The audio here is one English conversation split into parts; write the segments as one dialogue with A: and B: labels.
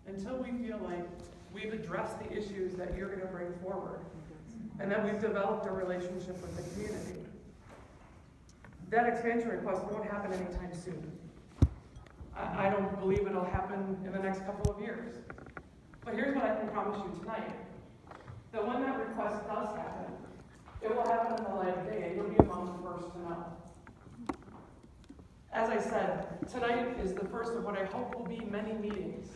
A: until we feel like we've addressed the issues that you're gonna bring forward, and that we've developed a relationship with the community. That expansion request won't happen anytime soon. I don't believe it'll happen in the next couple of years. But here's what I can promise you tonight, that when that request does happen, it will happen in the light of day, and you'll be among the first to know. As I said, tonight is the first of what I hope will be many meetings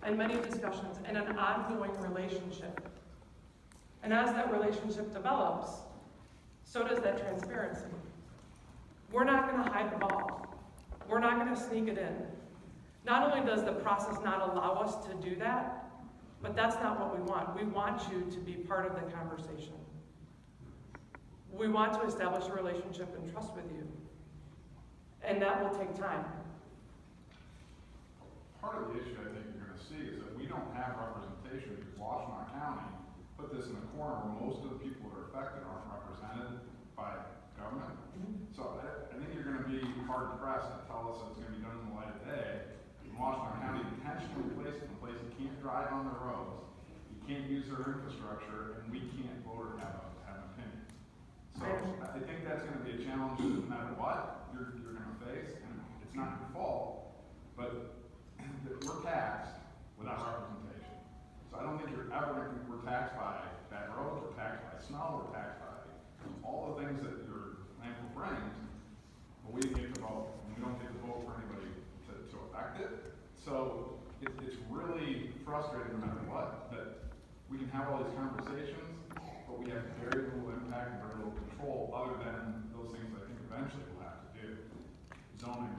A: and many discussions and an ongoing relationship. And as that relationship develops, so does that transparency. We're not going to hide the ball. We're not going to sneak it in. Not only does the process not allow us to do that, but that's not what we want. We want you to be part of the conversation. We want to establish a relationship and trust with you. And that will take time.
B: Part of the issue I think you're going to see is that we don't have representation because Washtenaw County put this in the corner where most of the people that are affected aren't represented by government. So I think you're going to be hard pressed to tell us that it's going to be done in the light of day. Washtenaw County intentionally placed it in a place you can't drive on their roads, you can't use their infrastructure, and we can't vote or have an opinion. So I think that's going to be a challenge no matter what you're going to face, and it's not your fault, but we're taxed without representation. So I don't think you're ever going to, we're taxed by bad roads, we're taxed by snow, we're taxed by all the things that your landfill brings, but we get to vote, and we don't get to vote for anybody to affect it. So it's really frustrating no matter what, that we can have all these conversations, but we have very little impact and very little control other than those things I think eventually we'll have to do. Zoning,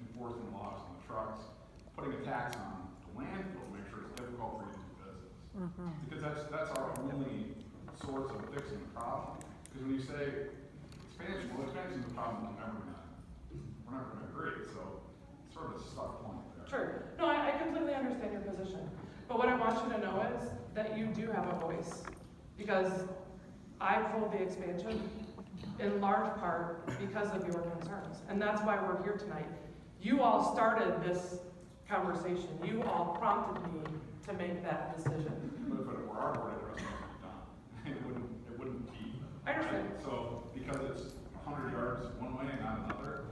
B: enforcement laws on the trucks, putting a tax on the landfill to make sure it's difficult for you to do business. Because that's our only source of fixing the problem. Because when you say expansion, well, expansion is a problem we're never going to agree. So it's sort of a stuck point there.
A: Sure. No, I completely understand your position. But what I want you to know is that you do have a voice. Because I pulled the expansion in large part because of your concerns. And that's why we're here tonight. You all started this conversation. You all prompted me to make that decision.
B: But if it were our board, it would be done. It wouldn't be.
A: I understand.
B: Right? So because it's 100 yards one way and not another,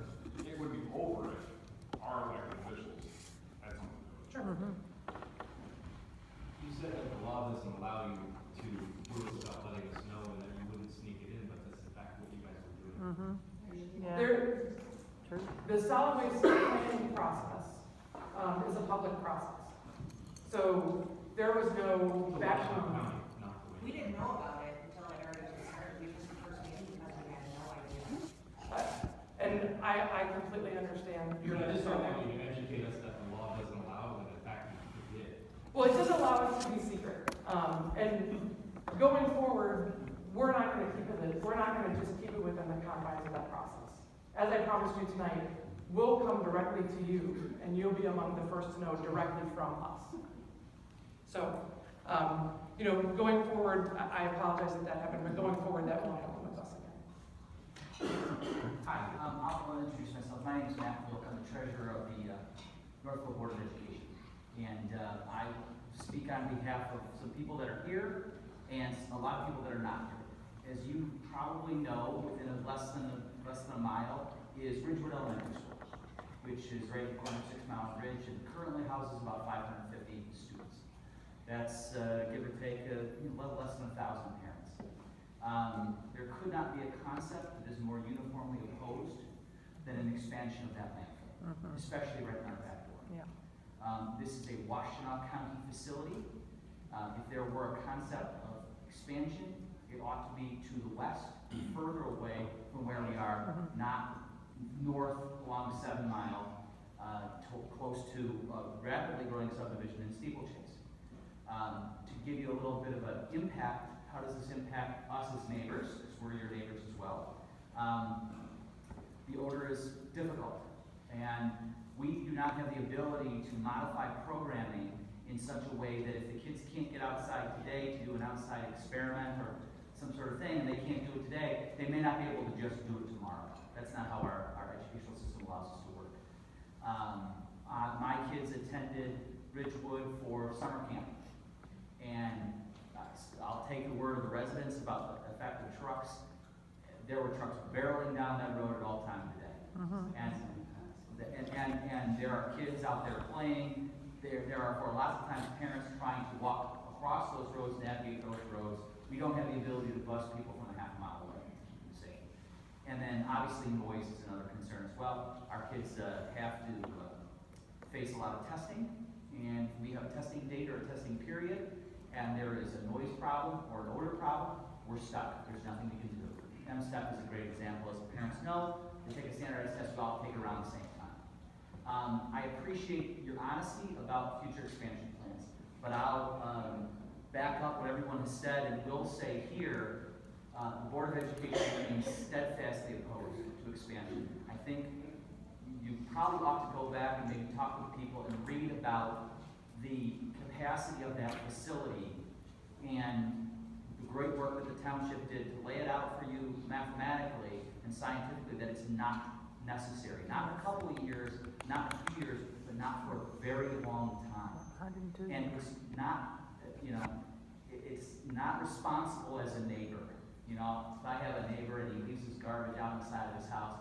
B: it would be over if our elected officials had something to do with it.
A: Sure.
C: You said that the law doesn't allow you to do it without letting us know and that you wouldn't sneak it in, but that's in fact what you guys are doing.
A: The solid waste planning process is a public process. So there was no background.
D: We didn't know about it until it already started. We just first meeting because we had no idea.
A: And I completely understand your
C: I just
A: concern.
C: don't want you to educate us that the law doesn't allow it, and in fact it did.
A: Well, it does allow it to be secret. And going forward, we're not going to just keep it within the confines of that process. As I promised you tonight, we'll come directly to you, and you'll be among the first to know directly from us. So, going forward, I apologize that happened, but going forward, that won't happen with us again.
E: Hi, I'll introduce myself. My name is Matt Wilk. I'm the treasurer of the Northfield Board of Education. And I speak on behalf of some people that are here and a lot of people that are not here. As you probably know, within less than a mile is Ridgewood Elementary School, which is right at the corner of 6 Mile Ridge and currently houses about 550 students. That's give or take a little less than 1,000 parents. There could not be a concept that is more uniformly opposed than an expansion of that landfill, especially right in our back door.
F: Yeah.
E: This is a Washtenaw County facility. If there were a concept of expansion, it ought to be to the west, further away from where we are, not north along 7 Mile, close to a rapidly growing subdivision in Steeplechase. To give you a little bit of an impact, how does this impact us as neighbors, because we're your neighbors as well? The odor is difficult, and we do not have the ability to modify programming in such a way that if the kids can't get outside today to do an outside experiment or some sort of thing, and they can't do it today, they may not be able to just do it tomorrow. That's not how our educational system allows us to work. My kids attended Ridgewood for summer camp. And I'll take the word of the residents about the fact that trucks, there were trucks barreling down that road at all times of the day. And there are kids out there playing. There are, for lots of times, parents trying to walk across those roads, navigate those roads. We don't have the ability to bus people from a half mile away, you see. And then obviously noise is another concern as well. Our kids have to face a lot of testing, and we have a testing date or a testing period, and there is a noise problem or an odor problem, we're stuck. There's nothing we can do. M-STEP is a great example. As the parents know, they take a standardized test, we all take it around the same time. I appreciate your honesty about future expansion plans, but I'll back up what everyone has said and will say here, the Board of Education remains steadfastly opposed to expansion. I think you probably ought to go back and maybe talk with people and read about the capacity of that facility and the great work that the township did to lay it out for you mathematically and scientifically that it's not necessary. Not a couple of years, not a few years, but not for a very long time. And it's not, it's not responsible as a neighbor. If I have a neighbor and he leaves his garbage out inside of his house,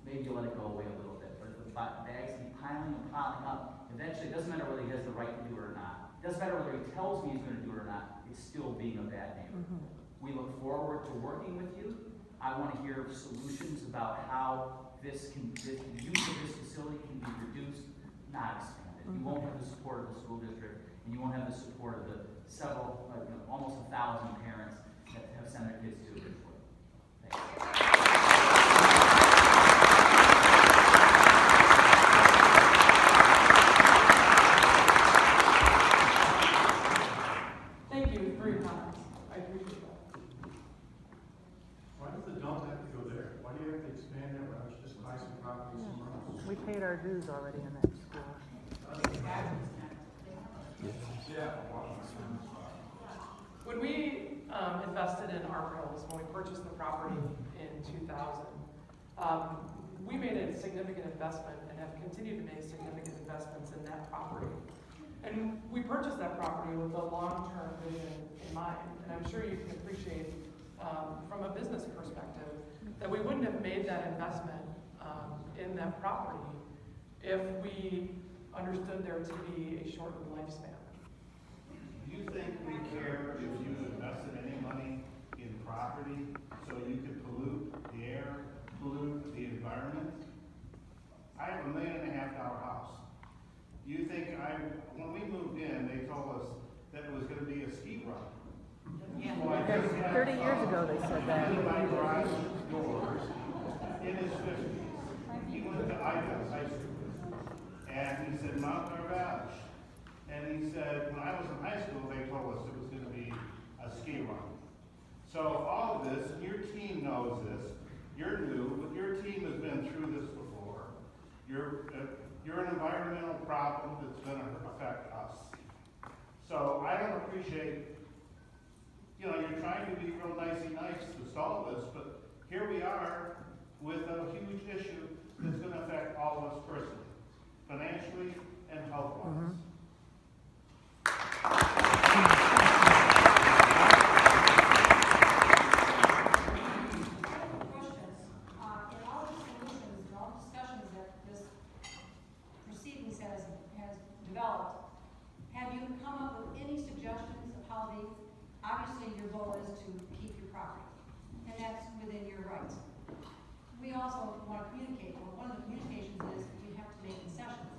E: maybe you let it go away a little bit. But if the bags keep piling and piling up, eventually it doesn't matter whether he has the right to do it or not. It doesn't matter whether he tells me he's going to do it or not. It's still being a bad neighbor. We look forward to working with you. I want to hear solutions about how the use of this facility can be reduced, not expanded. You won't have the support of the school district, and you won't have the support of the several, almost 1,000 parents that have sent their kids to Ridgewood. Thanks.
A: Thank you for your comments. I appreciate that.
F: Why does the dump have to go there? Why do you have to expand it? Why don't you just buy some property somewhere else?
G: We paid our dues already in that school.
A: When we invested in Arbor Hills, when we purchased the property in 2000, we made a significant investment and have continued to make significant investments in that property. And we purchased that property with a long-term vision in mind. And I'm sure you can appreciate from a business perspective that we wouldn't have made that investment in that property if we understood there to be a shortened lifespan.
H: Do you think we care if you invested any money in property so you could pollute the air, pollute the environment? I have $1.5 million house. Do you think when we moved in, they told us that it was going to be a ski run?
D: Yeah.
H: So I just had
G: 30 years ago they said that.
H: in my garage doors in his 50s. He went to Ida High School. And he said, Mount Carvage. And he said, when I was in high school, they told us it was going to be a ski run. So all of this, and your team knows this, you're new, but your team has been through this before. You're an environmental problem that's going to affect us. So I don't appreciate, you're trying to be real nice to solve this, but here we are with a huge issue that's going to affect all of us personally, financially and health-wise.
D: Questions. In all the solutions, in all discussions that this proceedings has developed, have you come up with any suggestions of how obviously your goal is to keep your property, and that's within your rights. We also want to communicate. Well, one of the communications is we have to make concessions.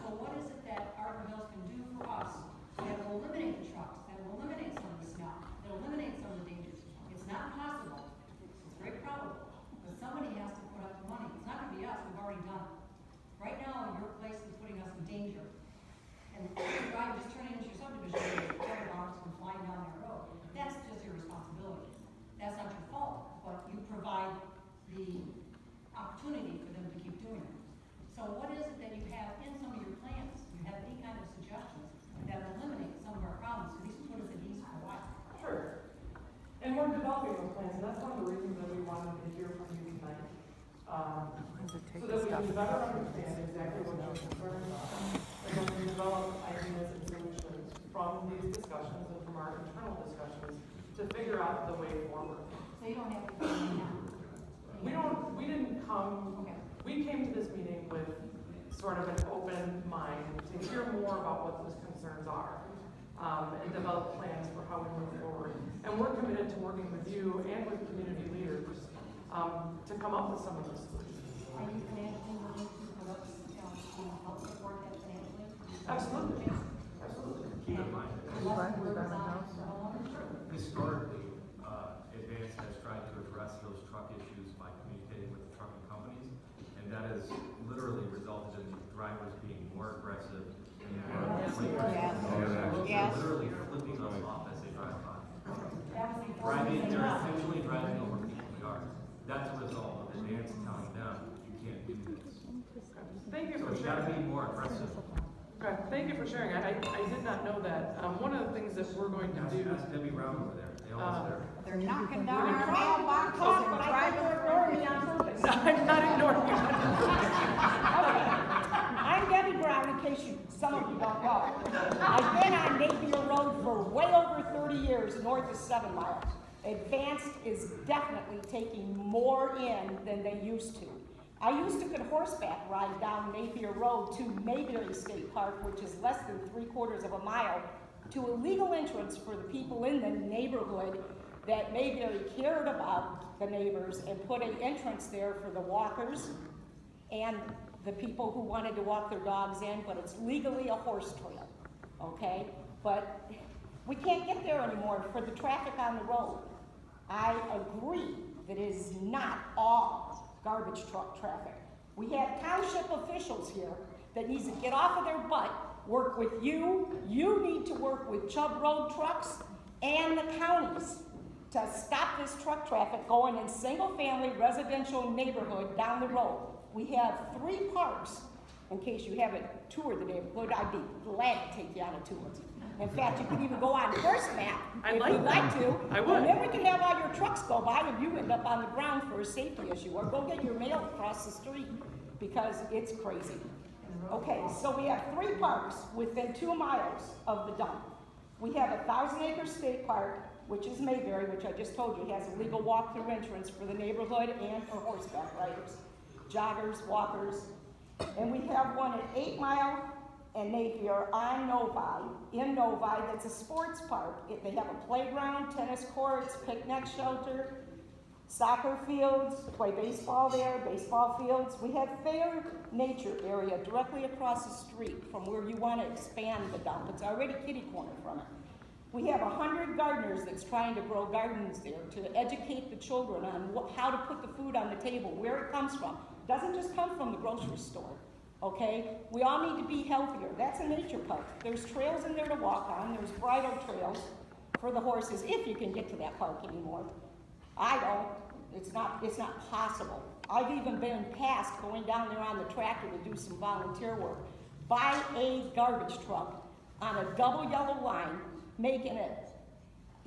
D: So what is it that Arbor Hills can do for us that will eliminate the trucks, that will eliminate some of the snow, that will eliminate some of the dangers? It's not possible. It's very probable. But somebody has to put up the money. It's not going to be us. We've already done it. Right now, your place is putting us in danger. And by just turning into your subdivision, your bombs from flying down that road. That's just your responsibility. That's not your fault, but you provide the opportunity for them to keep doing it. So what is it that you have in some of your plans? Do you have any kind of suggestions that will eliminate some of our problems, at least put us at ease for a while?
A: Sure. And we're developing those plans, and that's one of the reasons that we wanted to hear from you tonight. So that we can better understand exactly what your concerns are, and we can develop ideas these discussions and from our internal discussions to figure out the way forward.
D: So you don't have to do it now?
A: We didn't come,
D: Okay.
A: we came to this meeting with sort of an open mind to hear more about what those concerns are, and develop plans for how we move forward. And we're committed to working with you and with community leaders, to come up with some of those solutions.
D: Are you financially willing to help support that financially?
A: Absolutely, absolutely.
C: Keep in mind, historically, Advance has tried to address those truck issues by communicating with the trucking companies, and that has literally resulted in drivers being more aggressive and more
I: Yes.
C: literally flipping us off as they drive by.
D: That was before we
C: They're
D: came up.
C: intentionally driving over people's yards. That's a result of Advance telling them, you can't do this.
A: Thank you
C: So
A: for
C: you gotta
A: sharing.
C: be more aggressive.
A: Okay, thank you for sharing. I did not know that. One of the things that we're going to do.
C: That's Debbie Brown over there. They always there.
I: They're knocking
A: We're
I: down
A: gonna
I: our
A: try
I: mailboxes and driving
A: ignoring me on purpose. I'm not ignoring you.
I: I'm Debbie Brown, in case some of you don't know. I've been on Napier Road for way over 30 years, north of 7 Mile. Advanced is definitely taking more in than they used to. I used to could horseback ride down Napier Road to Mayberry State Park, which is less than 3/4 of a mile, to a legal entrance for the people in the neighborhood that Mayberry cared about the neighbors and put an entrance there for the walkers and the people who wanted to walk their dogs in, but it's legally a horse trail, okay? But we can't get there anymore for the traffic on the road. I agree that it is not all garbage truck traffic. We have township officials here that needs to get off of their butt, work with you. You need to work with Chubb Road trucks and the counties to stop this truck traffic going in single-family residential neighborhood down the road. We have 3 parks. In case you haven't toured the neighborhood, I'd be glad to take you on a tour. In fact, you could even go on horseback
A: I'd
I: if
A: like
I: you'd
A: that.
I: like to.
A: I would.
I: And then we can have all your trucks go by and you end up on the ground for a safety issue, or go get your mail across the street, because it's crazy. Okay, so we have 3 parks within 2 miles of the dump. We have a 1,000-acre state park, which is Mayberry, which I just told you has a legal walk-through entrance for the neighborhood and for horseback riders, joggers, walkers. And we have one at 8 Mile and Napier on Novi, in Novi, that's a sports park. They have a playground, tennis courts, picnic shelter, soccer fields, play baseball there, baseball fields. We have fair nature area directly across the street from where you want to expand the dump. It's already kitty corner from it. We have 100 gardeners that's trying to grow gardens there to educate the children on how to put the food on the table, where it comes from. It doesn't just come from the grocery store, okay? We all need to be healthier. That's a nature park. There's trails in there to walk on. There's bridle trails for the horses, if you can get to that park anymore. I don't. It's not possible. I've even been past going down there on the tractor to do some volunteer work by a garbage truck on a double yellow line, making it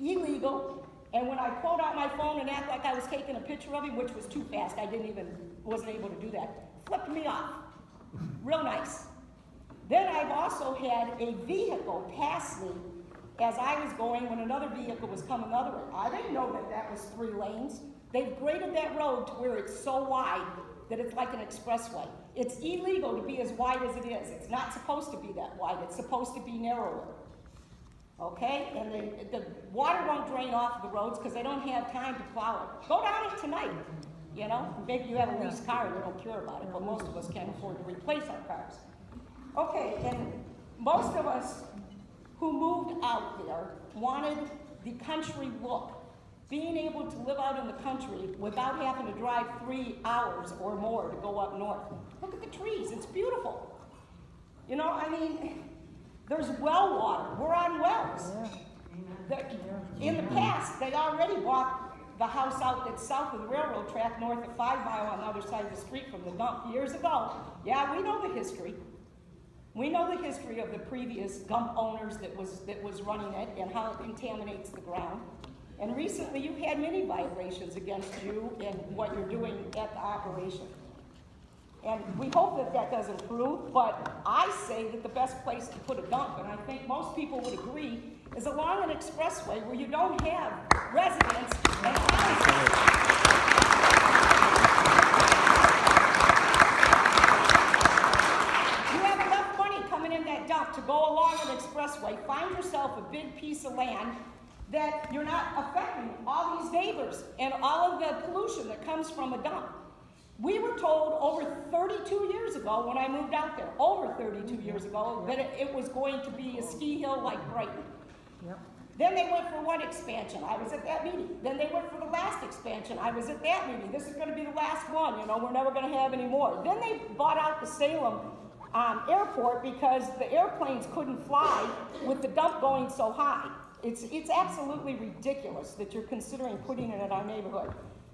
I: illegal. And when I pulled out my phone and act like I was taking a picture of him, which was too fast, wasn't able to do that, flipped me off. Real nice. Then I've also had a vehicle pass me as I was going when another vehicle was coming the other way. I didn't know that was 3 lanes. They've graded that road to where it's so wide that it's like an expressway. It's illegal to be as wide as it is. It's not supposed to be that wide. It's supposed to be narrower. Okay? And the water won't drain off the roads because they don't have time to plow it. Go down it tonight. You know, maybe you have a leased car and you don't care about it, but most of us can't afford to replace our cars. Okay, and most of us who moved out there wanted the country look. Being able to live out in the country without having to drive 3 hours or more to go up north. Look at the trees, it's beautiful. You know, I mean, there's well water, we're on wells. In the past, they already bought the house out that's south of the railroad track, north of 5 Mile on the other side of the street from the dump years ago. Yeah, we know the history. We know the history of the previous dump owners that was running it and how it contaminates the ground. And recently you've had many violations against you and what you're doing at the operation. And we hope that that doesn't improve, but I say that the best place to put a dump, and I think most people would agree, is along an expressway where you don't have residents and houses. You have enough money coming in that dump to go along an expressway, find yourself a big piece of land that you're not affecting all these neighbors and all of the pollution that comes from a dump. We were told over 32 years ago when I moved out there, over 32 years ago, that it was going to be a ski hill like Brighton.
G: Yep.
I: Then they went for one expansion. I was at that meeting. Then they went for the last expansion. I was at that meeting. This is going to be the last one. You know, we're never going to have any more. Then they bought out the Salem airport because the airplanes couldn't fly with the dump going so high. It's absolutely ridiculous that you're considering putting it in our neighborhood.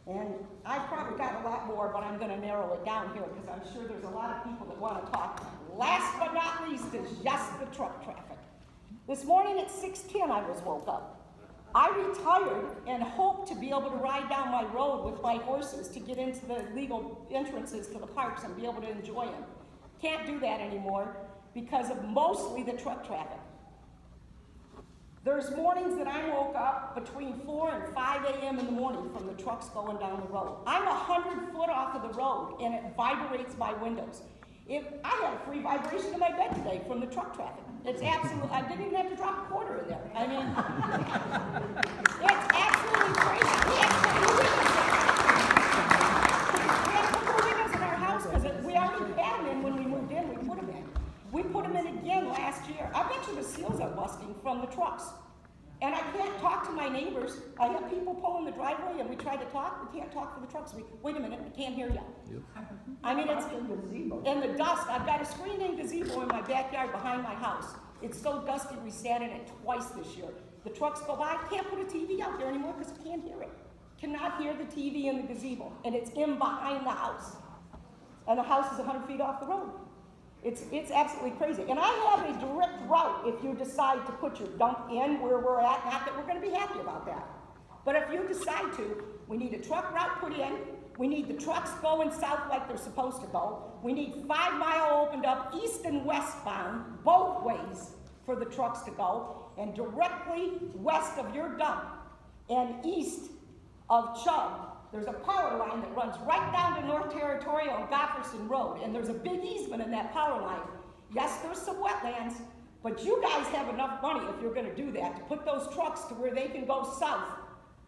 I: And I probably got a lot more, but I'm going to narrow it down here because I'm sure there's a lot of people that want to talk. Last but not least is just the truck traffic. This morning at 6:10 I was woke up. I retired and hoped to be able to ride down my road with my horses to get into the legal entrances to the parks and be able to enjoy them. Can't do that anymore because of mostly the truck traffic. There's mornings that I woke up between 4 and 5 a.m. in the morning from the trucks going down the road. I'm 100 foot off of the road and it vibrates my windows. I had a free vibration in my bed today from the truck traffic. It's absolute, I didn't even have to drop a quarter in there. I mean, it's absolutely crazy. We had to put the windows in our house because we already had them in when we moved in. We put them in. We put them in again last year. I bet you the seals are busting from the trucks. And I can't talk to my neighbors. I have people pulling the driveway and we try to talk. We can't talk for the trucks. Wait a minute, we can't hear you. Yep. I mean, it's in the dust. I've got a screened-in gazebo in my backyard behind my house. It's so dusty we sat in it twice this year. The trucks go by. I can't put a TV out there anymore because I can't hear it. Cannot hear the TV in the gazebo. And it's in behind the house. And the house is 100 feet off the road. It's absolutely crazy. And I have a direct route if you decide to put your dump in where we're at. Not that we're going to be happy about that. But if you decide to, we need a truck route put in. We need the trucks going south like they're supposed to go. We need 5 Mile opened up east and westbound, both ways for the trucks to go. And directly west of your dump and east of Chubb, there's a power line that runs right down to North Territorial and Gofferson Road, and there's a big easement in that power line. Yes, there's some wetlands, but you guys have enough money if you're gonna do that, to put those trucks to where they can go south.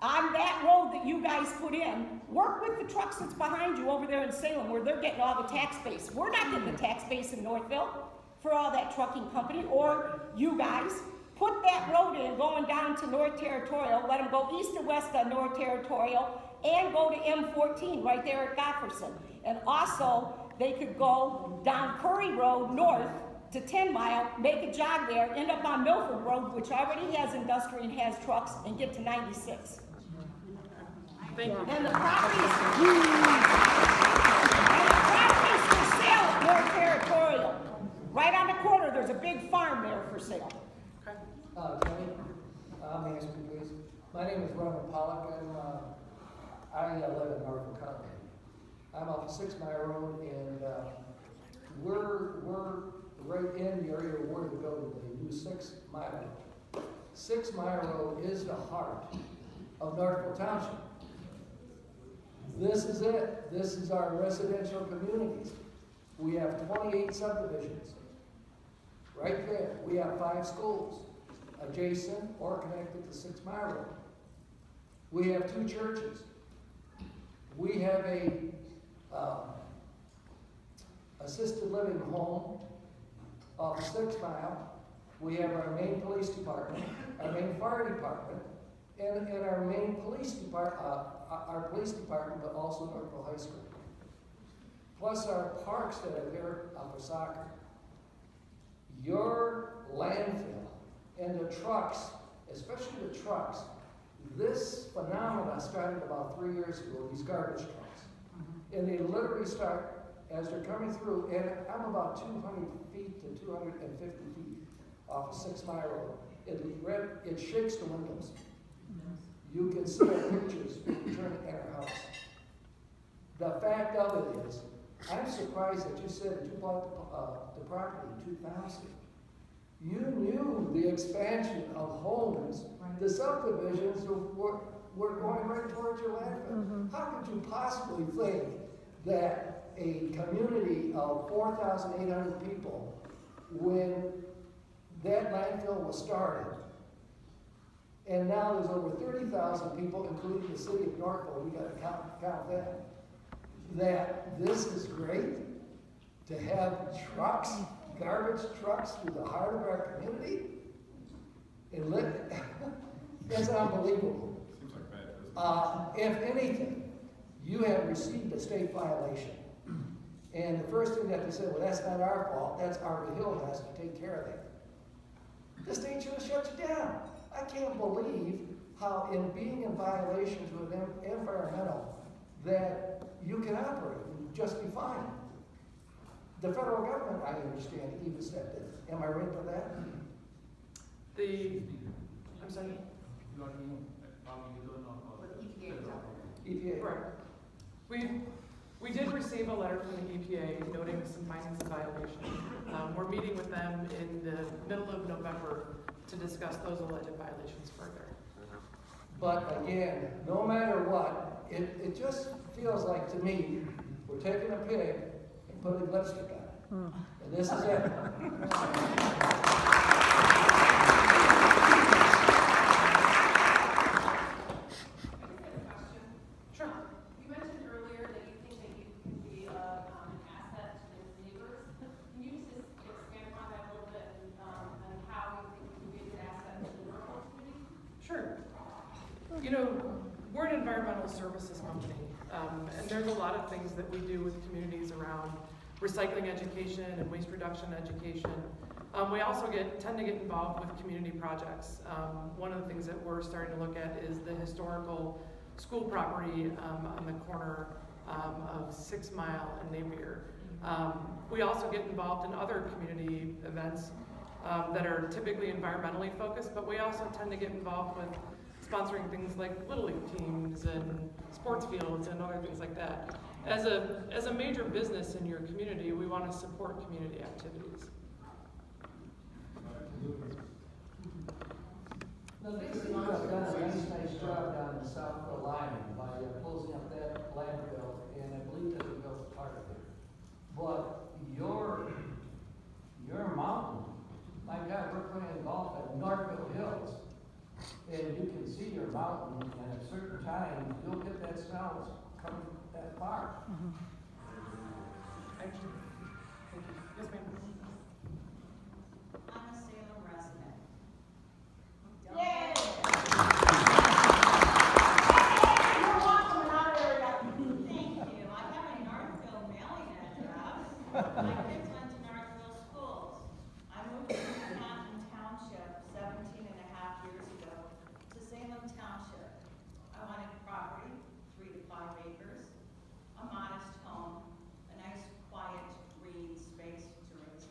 I: On that road that you guys put in, work with the trucks that's behind you over there in Salem where they're getting all the tax base. We're not getting the tax base in Northville for all that trucking company, or you guys. Put that road in going down to North Territorial, let them go east or west on North Territorial, and go to M14 right there at Gofferson. And also, they could go down Curry Road north to 10 Mile, make a jog there, end up on Milford Road, which already has industry and has trucks, and get to 96.
A: Thank you.
I: And the properties for sale at North Territorial. Right on the corner, there's a big farm there for sale.
J: Kenny, may I speak, please? My name is Ronald Pollock. I live in Norfolk County. I'm off 6 Mile Road, and we're right in the area where the building they do 6 Mile. 6 Mile Road is the heart of Norfolk Township. This is it. This is our residential communities. We have 28 subdivisions. Right there, we have 5 schools adjacent or connected to 6 Mile Road. We have 2 churches. We have a assisted living home off 6 Mile. We have our main police department, our main fire department, and our main police department, our police department, but also Northville High School. Plus our parks that are there for soccer. Your landfill and the trucks, especially the trucks, this phenomenon started about 3 years ago, these garbage trucks. And they literally start, as they're coming through, and I'm about 200 feet to 250 feet off of 6 Mile Road. It shakes the windows. You can see our pictures when you turn in our house. The fact of it is, I'm surprised that you said that you bought the property in 2000. You knew the expansion of homes, the subdivisions were going right towards your landfill. How could you possibly think that a community of 4,800 people, when that landfill was started, and now there's over 30,000 people, including the city of Norfolk, we gotta count that this is great to have trucks, garbage trucks through the heart of our community? And it's unbelievable.
B: Seems like bad business.
J: If anything, you have received a state violation. And the first thing that they said, well, that's not our fault, that's Arbor Hill has to take care of that. The state should have shut you down. I can't believe how in being in violations with environmental that you can operate and just be fine. The federal government, I understand, even stepped in. Am I right for that?
A: I'm sorry?
J: EPA.
A: Correct. We did receive a letter from the EPA noting some findings of violation. We're meeting with them in the middle of November to discuss those alleged violations further.
J: But again, no matter what, it just feels like to me, we're taking a pig and putting lipstick on it. And this is it.
A: Sure.
K: You mentioned earlier that you think that you can be an asset to the neighbors. Can you just expand on that a little bit and how you think you can be a good asset to the rural community?
A: Sure. You know, we're an environmental services company, and there's a lot of things that we do with communities around recycling education and waste reduction education. We also tend to get involved with community projects. One of the things that we're starting to look at is the historical school property on the corner of 6 Mile and Napier. We also get involved in other community events that are typically environmentally focused, but we also tend to get involved with sponsoring things like Little League teams and sports fields and other things like that. As a major business in your community, we want to support community activities.
J: Now, these things have done a nice job down in South Carolina by closing up that landfill, and I believe that we built part of it. But your mountain, my God, we're playing golf at Norfolk Hills, and you can see your mountain, and at certain times, you'll get that smell coming that far.
A: Actually, thank you. Yes, ma'am.
D: I'm a Salem resident.
I: Yay! You're welcome in our area.
K: Thank you. I have a Northville mailing address. My kids went to Northville schools. I moved to Manhattan Township 17 and a half years ago to Salem Township. I wanted property, 3 to 5 acres, a modest home, a nice quiet green space to raise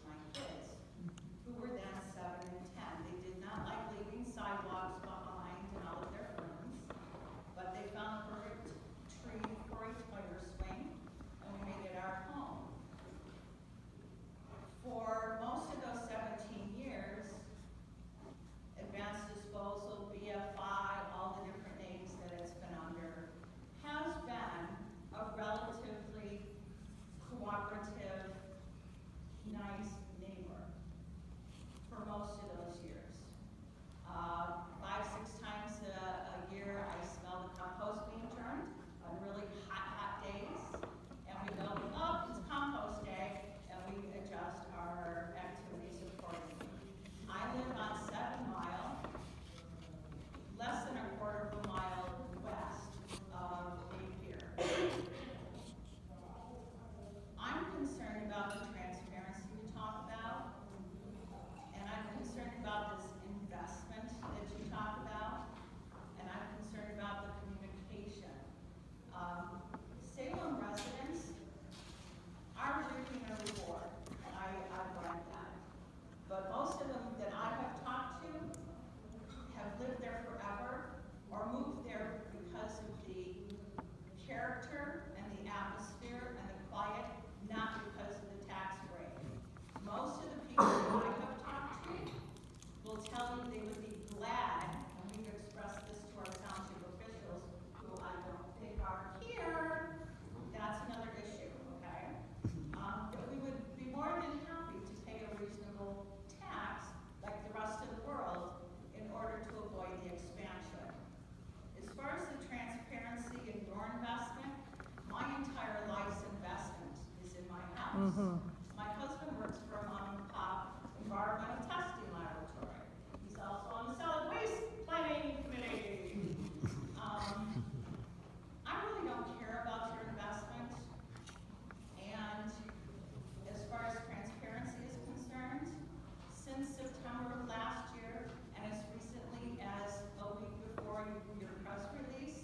K: tell you they would be glad, and we've expressed this to our township officials, who I don't think are here, that's another issue, okay? That we would be more than happy to pay a reasonable tax, like the rest of the world, in order to avoid the expansion. As far as the transparency in your investment, my entire life's investment is in my house. My husband works for a mom and pop environmental testing laboratory. He's also on the solid waste planning committee. I really don't care about your investment. And as far as transparency is concerned, since September of last year, and as recently as a week before your press release,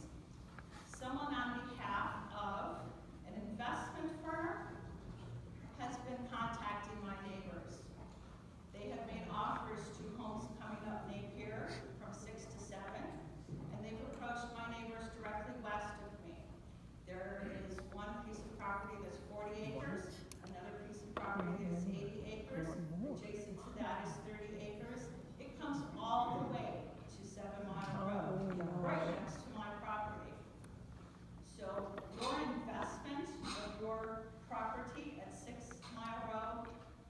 K: someone on behalf of an investment firm has been contacting my neighbors. They have made offers to homes coming up Napier from 6 to 7, and they've approached my neighbors directly west of me. There is one piece of property that's 40 acres, another piece of property that's 80 acres, adjacent to that is 30 acres. It comes all the way to 7 Mile Road, right next to my property. So your investment of your property at 6 Mile Road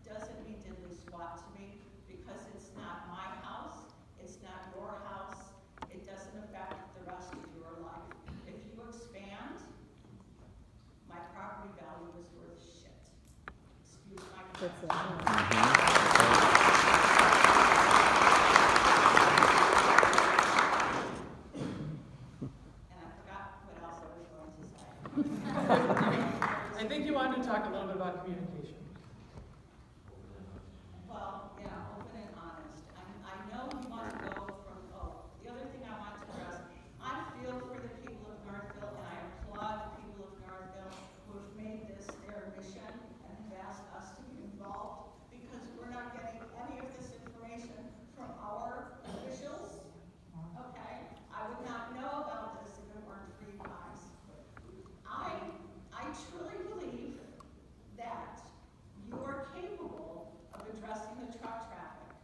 K: doesn't mean diddly squat to me, because it's not my house, it's not your house, it doesn't affect the rest of your life. If you expand, my property value is worth shit. Excuse my French. And I forgot what else I was going to say.
A: I think you wanted to talk a little bit about communication.
K: Well, yeah, open and honest. I know you want to go from, the other thing I want to address, I feel for the people of Northville, and I applaud the people of Northville who have made this their mission and have asked us to be involved, because we're not getting any of this information from our officials, okay? I would not know about this if it weren't for you guys. I truly believe that you are capable of addressing the truck traffic.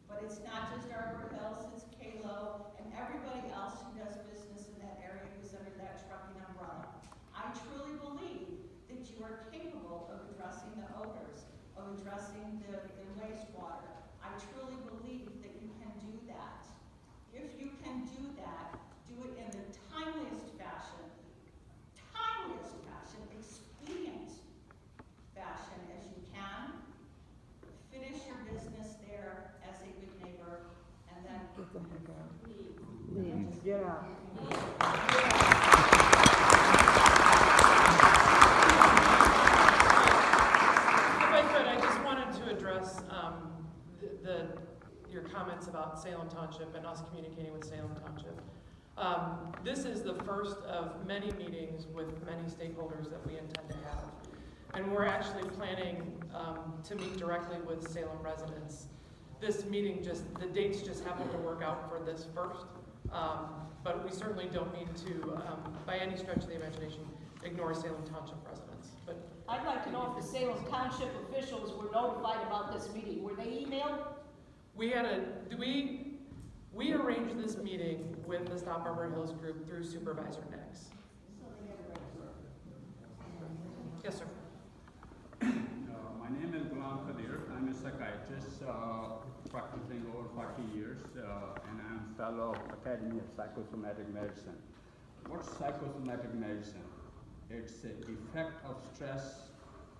K: But it's not just Arbor Hills, it's Kalo and everybody else who does business in that area who's under that trucking umbrella. I truly believe that you are capable of addressing the odors, of addressing the wastewater. I truly believe that you can do that. If you can do that, do it in the timeliest fashion, expedient fashion as you can. Finish your business there as a good neighbor, and then leave.
G: Get out.
A: If I could, I just wanted to address your comments about Salem Township and us communicating with Salem Township. This is the first of many meetings with many stakeholders that we intend to have. And we're actually planning to meet directly with Salem residents. This meeting the dates just happen to work out for this first. But we certainly don't need to, by any stretch of the imagination, ignore Salem Township residents. But
I: I'd like to know if the Salem Township officials were notified about this meeting. Were they emailed?
A: We arranged this meeting with the Stop Arbor Hills group through Supervisor Nix. Yes, sir.
L: My name is Ghulam Qadir. I'm a psychiatrist practicing over 40 years, and I'm fellow of Academy of Psychosomatic Medicine. What's psychosomatic medicine? It's the effect of stress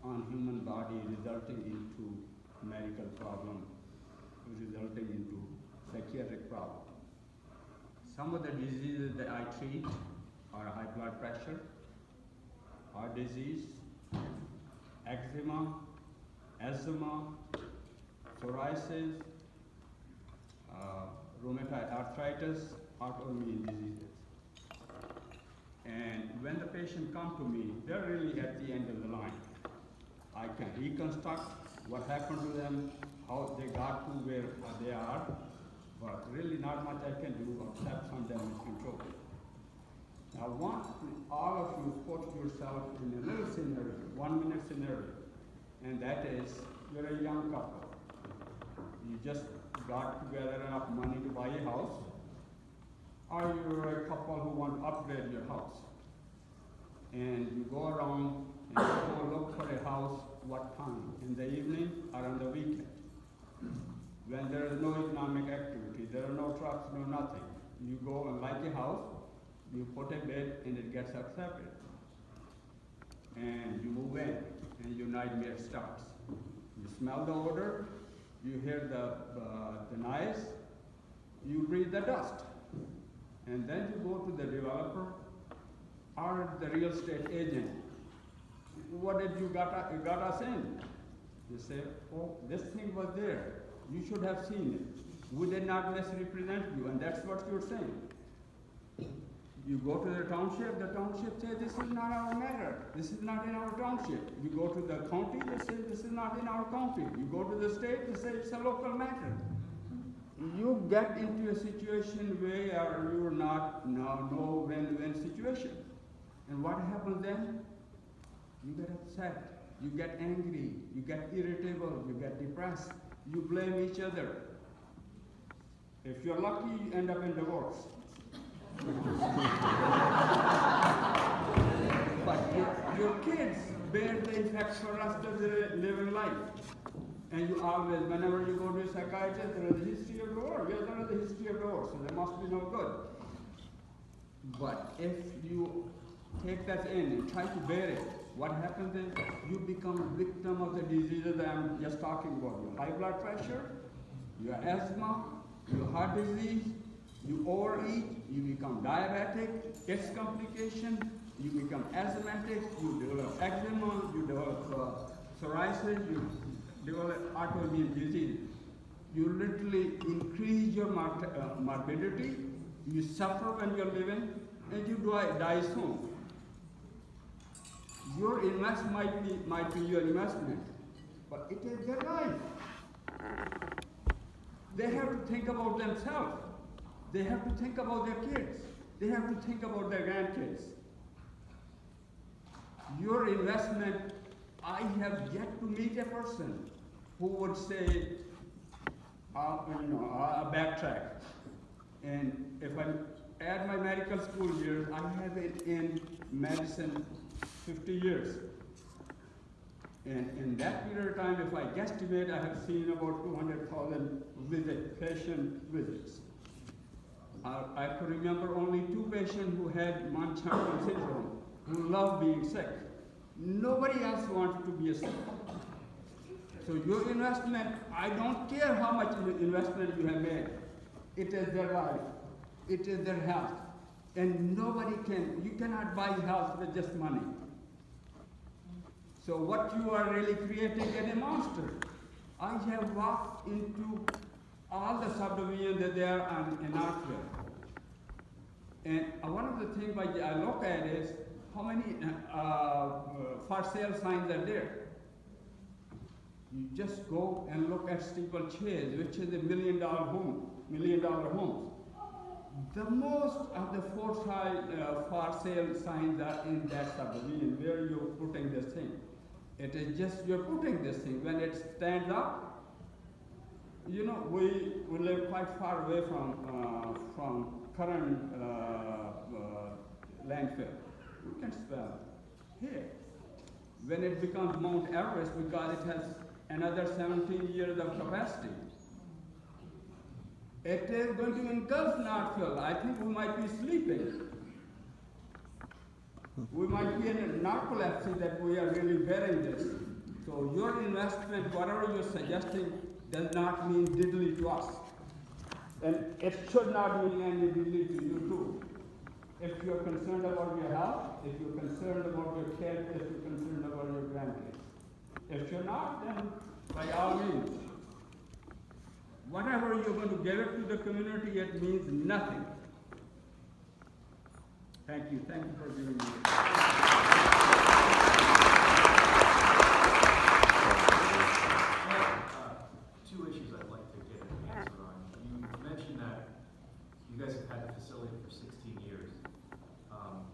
L: on human body resulting into medical problem, resulting into psychiatric problem. Some of the diseases that I treat are high blood pressure, heart disease, eczema, asthma, psoriasis, rheumatoid arthritis, autoimmune diseases. And when the patient comes to me, they're really at the end of the line. I can reconstruct what happened to them, how they got to where they are, but really not much I can do except some damage control. I want all of you to put yourself in a little scenario, 1 minute scenario, and that is, you're a young couple. You just got together enough money to buy a house, or you're a couple who want to upgrade your house. And you go around and you go look for a house, what time? In the evening or on the weekend? When there is no economic activity, there are no trucks, no nothing. You go and like a house, you put a bid and it gets accepted. And you move in and your nightmare starts. You smell the odor, you hear the noise, you breathe the dust. And then you go to the developer or the real estate agent. What did you got us in? You say, oh, this thing was there. You should have seen it. We did not misrepresent you, and that's what you're saying. You go to the township says, this is not our matter. This is not in our township. You go to the county, they say, this is not in our county. You go to the state, they say, it's a local matter. You get into a situation where you're not now no win-win situation. And what happens then? You get upset, you get angry, you get irritable, you get depressed, you blame each other. If you're lucky, you end up in divorce. But your kids bear the effects for the rest of their living life. And you always, whenever you go to a psychiatrist, there is a history of divorce. Yes, there is a history of divorce, so there must be no good. But if you take that in and try to bear it, what happens is you become a victim of the diseases that I'm just talking about. Your high blood pressure, your asthma, your heart disease, you overeat, you become diabetic, its complication, you become asthmatic, you develop eczema, you develop psoriasis, you develop autoimmune disease. You literally increase your morbidity, you suffer when you're living, and you die soon. Your investment might be your investment, but it is their life. They have to think about themselves. They have to think about their kids. They have to think about their grandkids. Your investment, I have yet to meet a person who would say, backtrack. And if I add my medical school years, I have it in medicine 50 years. And in that period of time, if I guesstimate, I have seen about 200,000 patient visits. I could remember only 2 patients who had Munchausen syndrome, who love being sick. Nobody else wants to be sick. So your investment, I don't care how much investment you have made. It is their life. It is their health. And you cannot buy health with just money. So what you are really creating is a monster. I have walked into all the subdivisions that there are in Northville. And one of the things I look at is how many for sale signs are there. You just go and look at steeplechase, which is $1 million homes. The most of the for sale signs are in that subdivision where you're putting this thing. It is just you're putting this thing. When it stands up, we live quite far away from current landfill. You can smell here. When it becomes Mount Everest, because it has another 17 years of capacity, it is going to engulf Northville. I think we might be sleeping. We might be in a narcolepsy that we are really bearing this. So your investment, whatever you're suggesting, does not mean diddly to us. And it should not mean any diddly to you too. If you're concerned about your health, if you're concerned about your kids, if you're concerned about your grandkids. If you're not, then by all means. Whatever you're going to give it to the community, it means nothing. Thank you for giving me this.
C: Two issues I'd like to get an answer on. You mentioned that you guys have had the facility for 16 years.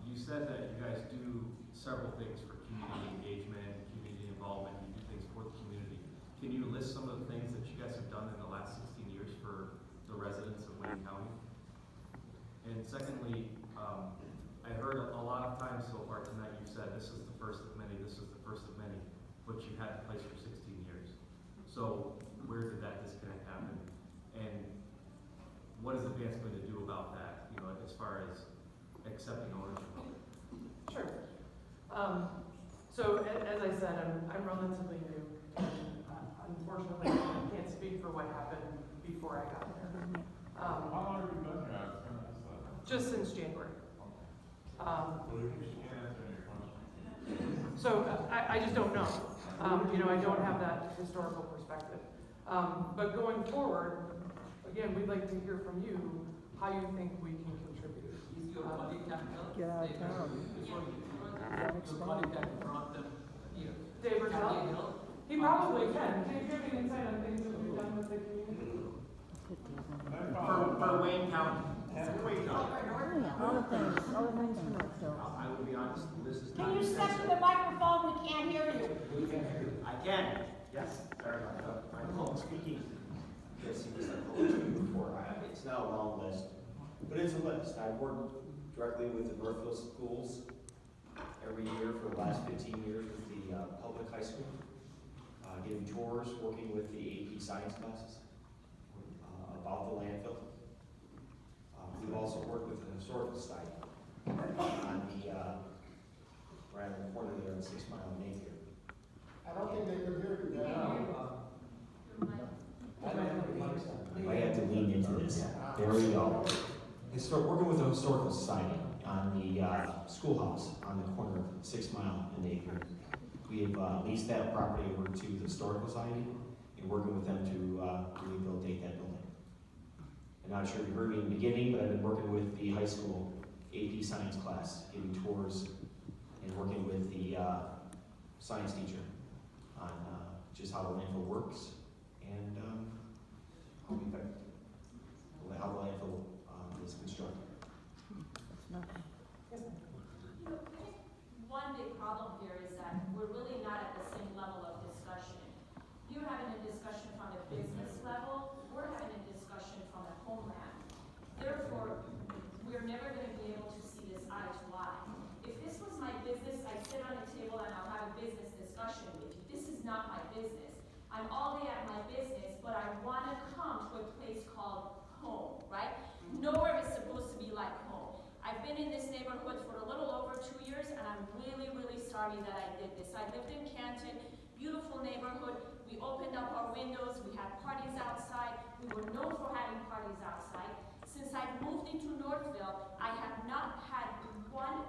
C: You said that you guys do several things for community engagement, community involvement, you do things for the community. Can you list some of the things that you guys have done in the last 16 years And secondly, I heard a lot of times so far tonight you've said this is the first of many, this is the first of many, but you've had the place for 16 years. So where did that disconnect happen? And what is Advance going to do about that, you know, as far as accepting ownership of it?
A: Sure. So as I said, I'm relatively new. Unfortunately, I can't speak for what happened before I got there.
B: How long have you been there? I was gonna ask that.
A: Just since January.
B: Well, you can't answer any questions.
A: So I just don't know. You know, I don't have that historical perspective. But going forward, again, we'd like to hear from you how you think we can contribute.
G: Get out of town. Don't explain.
A: Dave Rochelle? He probably can. Can you give me insight on things that we've done with the community?
C: For Wayne County.
G: All the things from Northville.
M: I will be honest, this is
D: Can
M: not.
D: you step to the microphone? We can't hear you.
M: I can, yes, sorry about that. I'm home speaking. You've seen this I've told you before. It's not a long list, but it's a list. I've worked directly with the Northville schools every year for the last 15 years with the public high school, giving tours, working with the AP science classes about the landfill. We've also worked with the historical society on the, right on the corner there on 6 Mile and Napier.
J: I don't think they could hear you.
M: I had to lean into this. There we go. Working with the historical society on the schoolhouse on the corner of 6 Mile and Napier. We have leased that property over to the historical society and working with them to rehabilitate that building. I'm not sure if you heard me in the beginning, but I've been working with the high school AP science class, giving tours and working with the science teacher on just how the landfill works and how the landfill is constructed.
K: One big problem here is that we're really not at the same level of discussion. You're having a discussion from a business level, we're having a discussion from a homeland. Therefore, we're never going to be able to see this eye to eye. If this was my business, I'd sit on a table and I'll have a business discussion with you. This is not my business. I'm all day at my business, but I want to come to a place called home, right? Nowhere is supposed to be like home. I've been in this neighborhood for a little over 2 years, and I'm really, really sorry that I did this. I lived in Canton, beautiful neighborhood. We opened up our windows, we had parties outside. We were known for having parties outside. Since I've moved into Northville, I have not had one,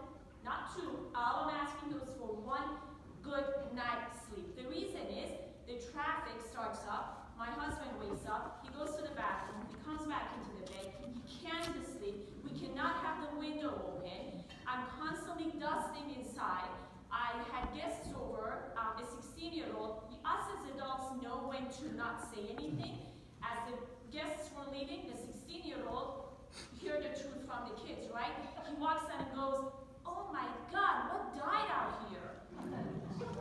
K: not two, all I'm asking is for one good night's sleep. The reason is, the traffic starts up, my husband wakes up, he goes to the bathroom, he comes back into the bed, he can't sleep, we cannot have the window open, I'm constantly dusting inside. I had guests over, a 16-year-old, us as adults know when to not say anything. As the guests were leaving, the 16-year-old heard the truth from the kids, right? He walks in and goes, "Oh my God, what died out here?"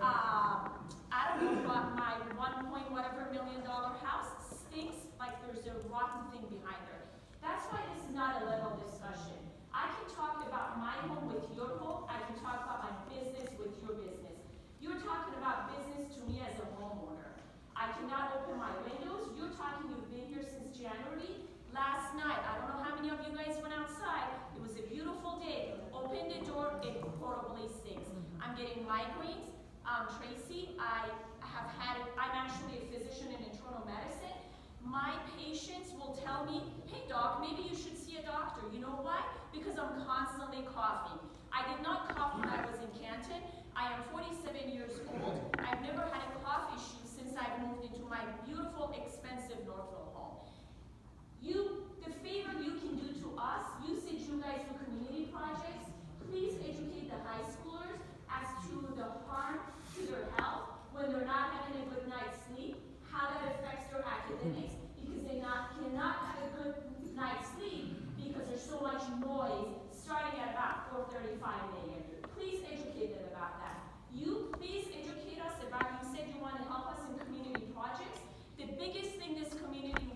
K: I don't know, but my $1.whatever million house stinks like there's a rotten thing behind there. That's why this is not a level discussion. I can talk about my home with your home. I can talk about my business with your business. You're talking about business to me as a homeowner. I cannot open my windows. You're talking, you've been here since January. Last night, I don't know how many of you guys went outside. It was a beautiful day. Open the door, it horribly stinks. I'm getting migraines. Tracy, I'm actually a physician in internal medicine. My patients will tell me, "Hey doc, maybe you should see a doctor." You know why? Because I'm constantly coughing. I did not cough when I was in Canton. I am 47 years old. I've never had a cough issue since I've moved into my beautiful, expensive Northville home. The favor you can do to us, you said you guys do community projects, please educate the high schoolers as to the harm to their health when they're not having a good night's sleep, how that affects their academics, because they cannot have a good night's sleep because there's so much noise starting at about 4:35 a.m. Please educate them about that. You please educate us about, you said you want to help us in community projects. The biggest thing this community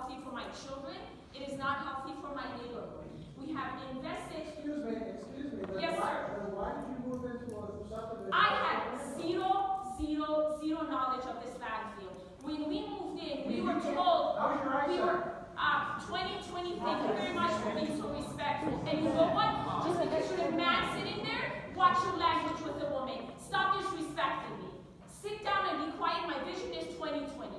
N: healthy for my children. It is not healthy for my neighborhood. We have invested.
J: Excuse me, but
N: Yes, sir.
J: why did you move into a subdivision?
N: I had zero knowledge of this landfill. When we moved in, we were told,
J: How's your eyesight?
N: we were, 2020, thank you very much for being so respectful. And you know what? Just because you're a man sitting there, watch your language with a woman. Stop disrespecting me. Sit down and be quiet. My vision is 2020.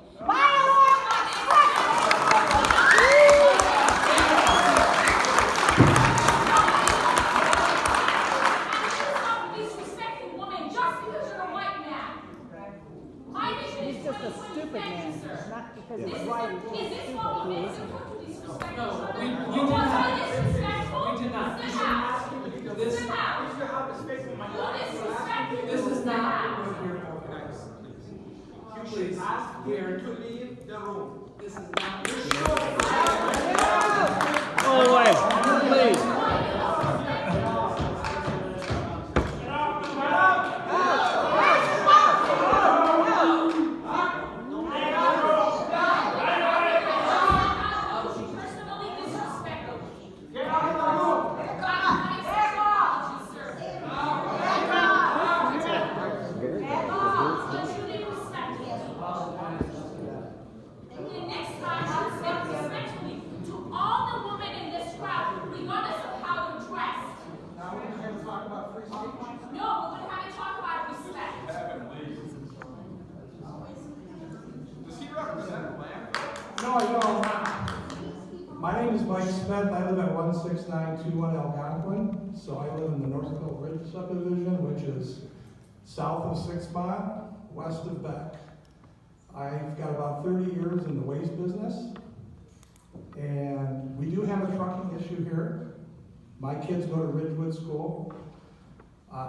N: Disrespecting women just because you're a white man. My vision is
G: He's just a
N: 2020.
G: stupid
N: Thank you,
G: man.
N: sir.
G: It's not because
N: Is
G: he's
N: this
G: white,
N: what-
G: he's
N: is
G: just
N: this what
G: stupid.
N: we
G: He
N: did?
G: isn't.
N: No,
O: we did
N: you
O: not.
N: are disrespectful.
O: We did not.
N: Sit down.
O: This,
N: Sit down.
O: these are how to speak with my
N: You disrespected
O: This is
N: Sit
O: not
N: down.
O: what we're here for, guys. Please, we are to leave the room. This is not your show.
G: Go away, please.
N: Personally disrespectful.
O: Get out of the room.
N: And next time, you speak respectfully to all the women in this crowd, regardless of how you're dressed.
J: Now we're going to talk about free speech.
N: No, we're going to have a talk about respect.
B: Does he represent landfill?
F: No, I don't. My name is Mike Smith. I live at 16921 Algonquin. So I live in the Northville Ridge subdivision, which is south of 6 Mile, west of Beck. I've got about 30 years in the waste business. And we do have a trucking issue here. My kids go to Ridgewood School.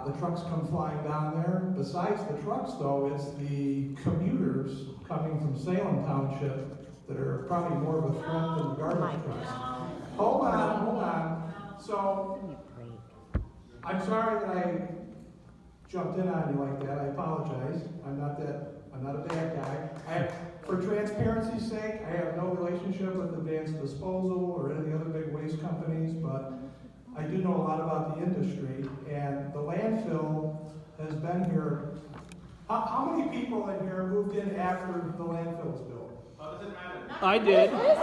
F: The trucks come flying down there. Besides the trucks, though, it's the commuters coming from Salem Township that are probably more of a threat than the garbage trucks. Hold on. So, I'm sorry that I jumped in on you like that. I apologize. I'm not a bad guy. For transparency's sake, I have no relationship with Advanced Disposal or any of the other big waste companies, but I do know a lot about the industry, and the landfill has been here. How many people in here moved in after the landfill was built?
G: I did.
P: They're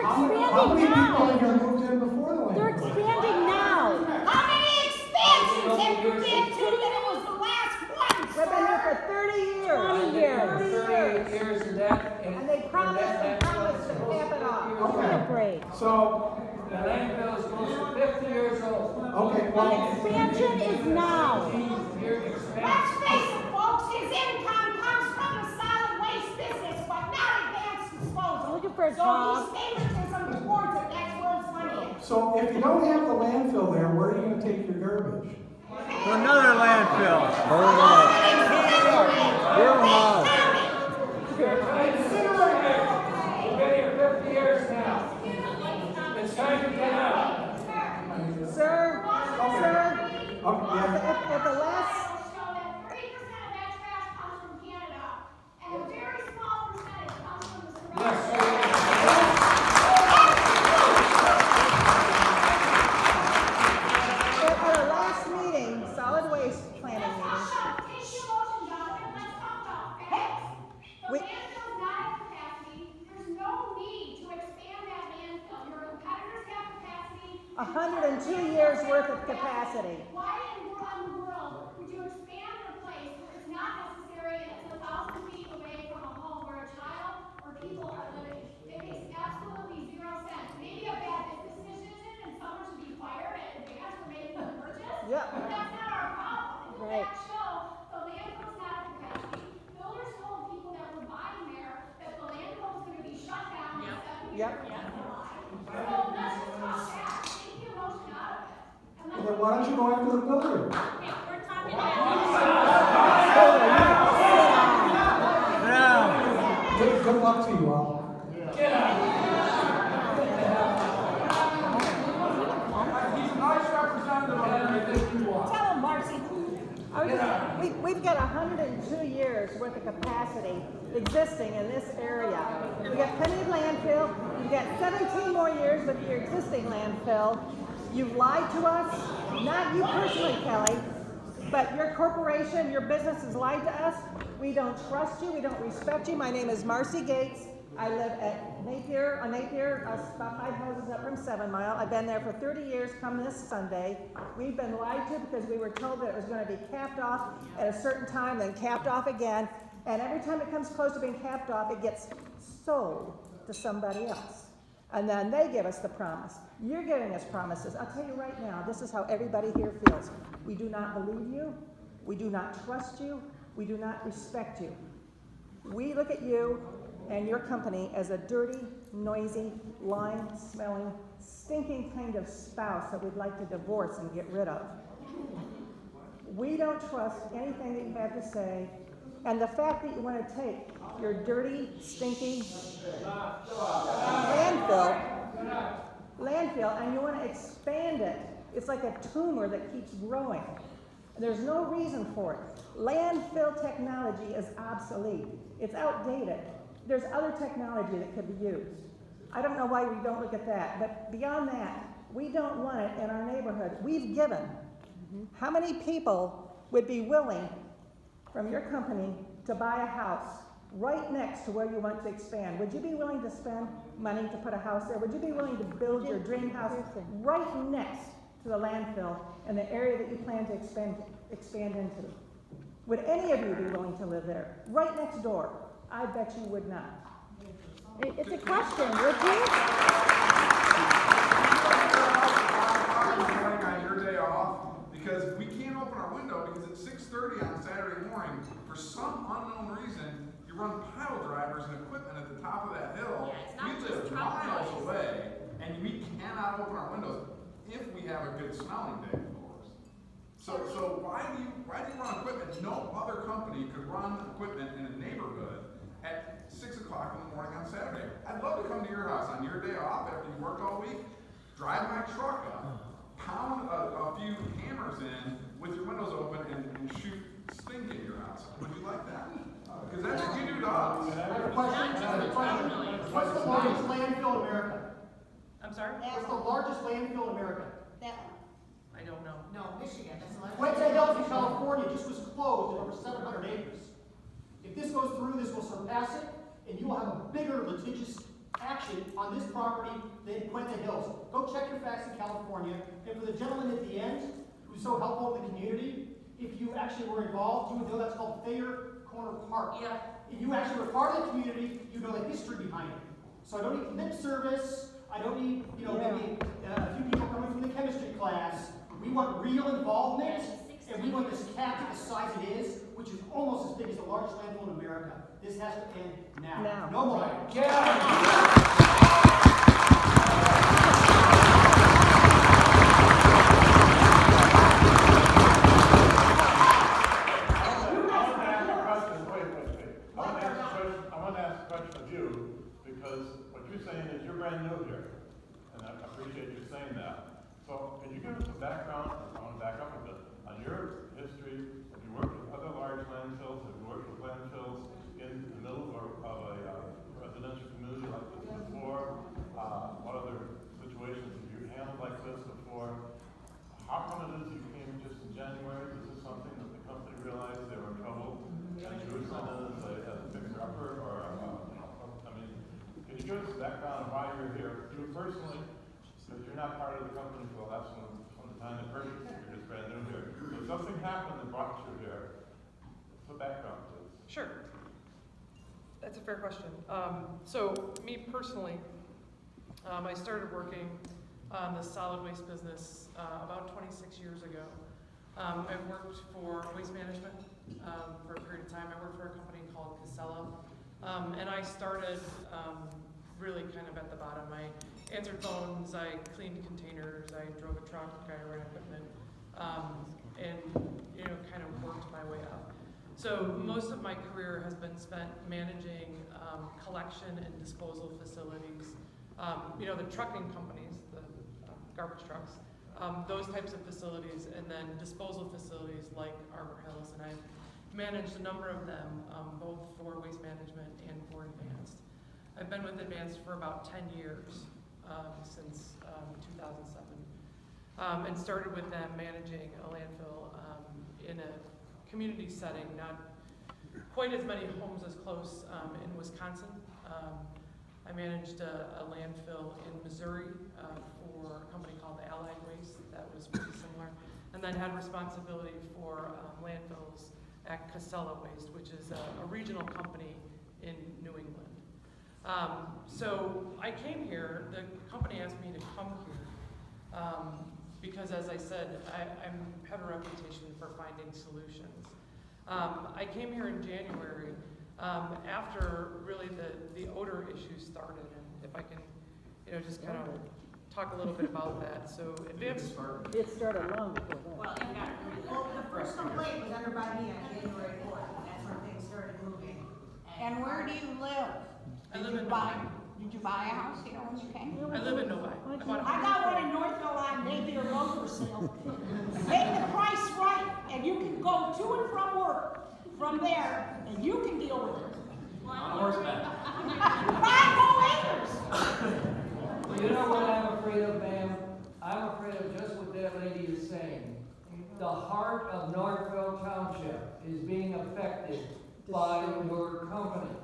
F: How many
P: expanding
F: people in
P: now.
F: here moved in before the
P: They're
F: landfill?
P: expanding now.
I: How many expansions have you been to that it was the last one,
G: We've been here for 30 years.
P: 20 years.
G: 30
O: years and that.
G: And they promised to cap it off.
F: Okay.
P: Give me a break.
F: So,
O: The landfill is close to 50 years old.
F: okay,
P: The
F: well,
P: expansion is now.
I: Let's face it, folks, his income comes from the solid waste business, but not Advanced Disposal.
P: Looking for a
I: So
P: job.
I: he's favoritism towards it, that's where his money is.
F: so if you don't have the landfill there, where are you gonna take your garbage?
G: To another landfill. Burn it up. Burn them out.
O: We've been here 50 years now. It's time to get out.
G: Sir,
F: Okay, yeah.
G: at the last,
I: Show that 30% of that trash comes from Canada, and a very small percentage comes from the surrounding.
G: at our last meeting, solid waste planning meeting,
I: Take your motion, Jonathan, let's talk about facts. The
G: We-
I: landfill's not at capacity, there's no need to expand that landfill, your competitors have capacity.
G: 102 years worth of capacity.
I: Why in the world would you expand a place where it's not necessary and it's 1,000 feet away from a home where a child or people are living? It makes absolutely zero sense. Maybe a bad business decision and someone should be fired in advance for making the purchase?
G: Yep.
I: But that's not our problem. The
P: Right.
I: facts show the landfill's not at capacity. Builders told people that were buying there that the landfill was gonna be shut down in 7 years.
G: Yep.
I: So let's just talk facts. Take your motion out of it. And
F: Well,
I: let's
F: then why don't you go after the builder?
N: Okay, we're talking about.
F: Good luck to you all.
O: He's a nice representative of everything you want.
I: tell him, Marcy.
G: we
P: we've got 102 years worth of capacity existing in this area. We've got plenty of landfill. You've got 17 more years of your existing landfill. You've lied to us, not you personally, Kelly, but your corporation, your business has lied to us. We don't trust you, we don't respect you. My name is Marcy Gates. I live at Napier, about 5 houses up from 7 Mile. I've been there for 30 years, come this Sunday. We've been lied to because we were told that it was going to be capped off at a certain time, then capped off again. And every time it comes close to being capped off, it gets sold to somebody else. And then they give us the promise. You're giving us promises. I'll tell you right now, this is how everybody here feels. We do not believe you. We do not trust you. We do not respect you. We look at you and your company as a dirty, noisy, lime-smelling, stinking kind of spouse that we'd like to divorce and get rid of. We don't trust anything that you have to say, and the fact that you want to take your dirty, stinky landfill and you want to expand it, it's like a tumor that keeps growing. There's no reason for it. Landfill technology is obsolete. It's outdated. There's other technology that could be used. I don't know why we don't look at that, but beyond that, we don't want it in our neighborhood. We've given. How many people would be willing from your company to buy a house right next to where you want to expand? Would you be willing to spend money to put a house there? Would you be willing to build your dream house right next to the landfill in the area that you plan to expand into? Would any of you be willing to live there? Right next door? I bet you would not. It's a question, would you?
B: On your day off, because we can't open our window because at 6:30 on Saturday morning, for some unknown reason, you run pile drivers and equipment at the top of that hill.
N: Yeah, it's not
B: We live
N: just truck
B: miles
N: noise.
B: away, and we cannot open our windows if we have a good smelling day, of course. So why do you run equipment? No other company could run equipment in a neighborhood at 6 o'clock in the morning on Saturday. I'd love to come to your house on your day off after you worked all week, drive my truck up, pound a few hammers in with your windows open and shoot stink in your house. Would you like that? Because that's what you do to us.
Q: I have a question. What's the largest landfill in America?
A: I'm sorry?
Q: What's the largest landfill in America?
D: That
A: I don't know.
D: one. No, Michigan, that's the last.
Q: Puente Hills in California just was closed at over 700 acres. If this goes through, this will surpass it, and you will have a bigger litigious action on this property than Puente Hills. Go check your facts in California, and for the gentleman at the end, who's so helpful in the community, if you actually were involved, you would know that's called Thayer Corner Park.
N: Yeah.
Q: If you actually were part of the community, you know the history behind it. So I don't need lip service, I don't need, maybe a few people coming from the chemistry class. We want real involvement, and we want this capped at the size it is, which is almost as big as the largest landfill in America. This has to end now.
P: Now.
Q: No more.
H: I want to ask a question of you, because what you're saying is you're brand new here, and I appreciate you saying that. So, can you give us some background, I want to back up a bit, on your history? Have you worked with other large landfills? Have you worked with landfills in the middle of a residential community like this before? What other situations have you handled like this before? How come it is you came just in January? Is this something that the company realized they were in trouble and you were sent in as a fixer-upper? Or, can you give us background on why you're here? You personally, because you're not part of the company for the last one from the time they purchased it, you're just brand new here. So something happened that brought you here. So background, please.
A: Sure. That's a fair question. So me personally, I started working on the solid waste business about 26 years ago. I've worked for waste management for a period of time. I worked for a company called Casella. And I started really kind of at the bottom. I answered phones, I cleaned containers, I drove a truck, I ran equipment, and kind of worked my way up. So most of my career has been spent managing collection and disposal facilities. The trucking companies, the garbage trucks, those types of facilities, and then disposal facilities like Arbor Hills. And I've managed a number of them, both for waste management and for Advanced. I've been with Advanced for about 10 years, since 2007, and started with them managing a landfill in a community setting, not quite as many homes as close in Wisconsin. I managed a landfill in Missouri for a company called Allied Waste that was pretty similar, and then had responsibility for landfills at Casella Waste, which is a regional company in New England. So I came here, the company asked me to come here because, as I said, I have a reputation for finding solutions. I came here in January after really the odor issue started, and if I can, just kind of talk a little bit about that. So Advanced.
P: It started long before that.
K: Well, the first complaint was entered by me on January 4th, and that's when things started moving.
I: And where do you live?
A: I live in Novi.
I: Did you buy a house here when you came?
A: I live in Novi.
I: I got one in Northville on Napier Road for sale. Make the price right, and you can go to and from work from there, and you can deal with it.
C: On horseback.
I: 5 whole acres.
J: You know what I'm afraid of, ma'am? I'm afraid of just what that lady is saying. The heart of Northville Township is being affected by your company.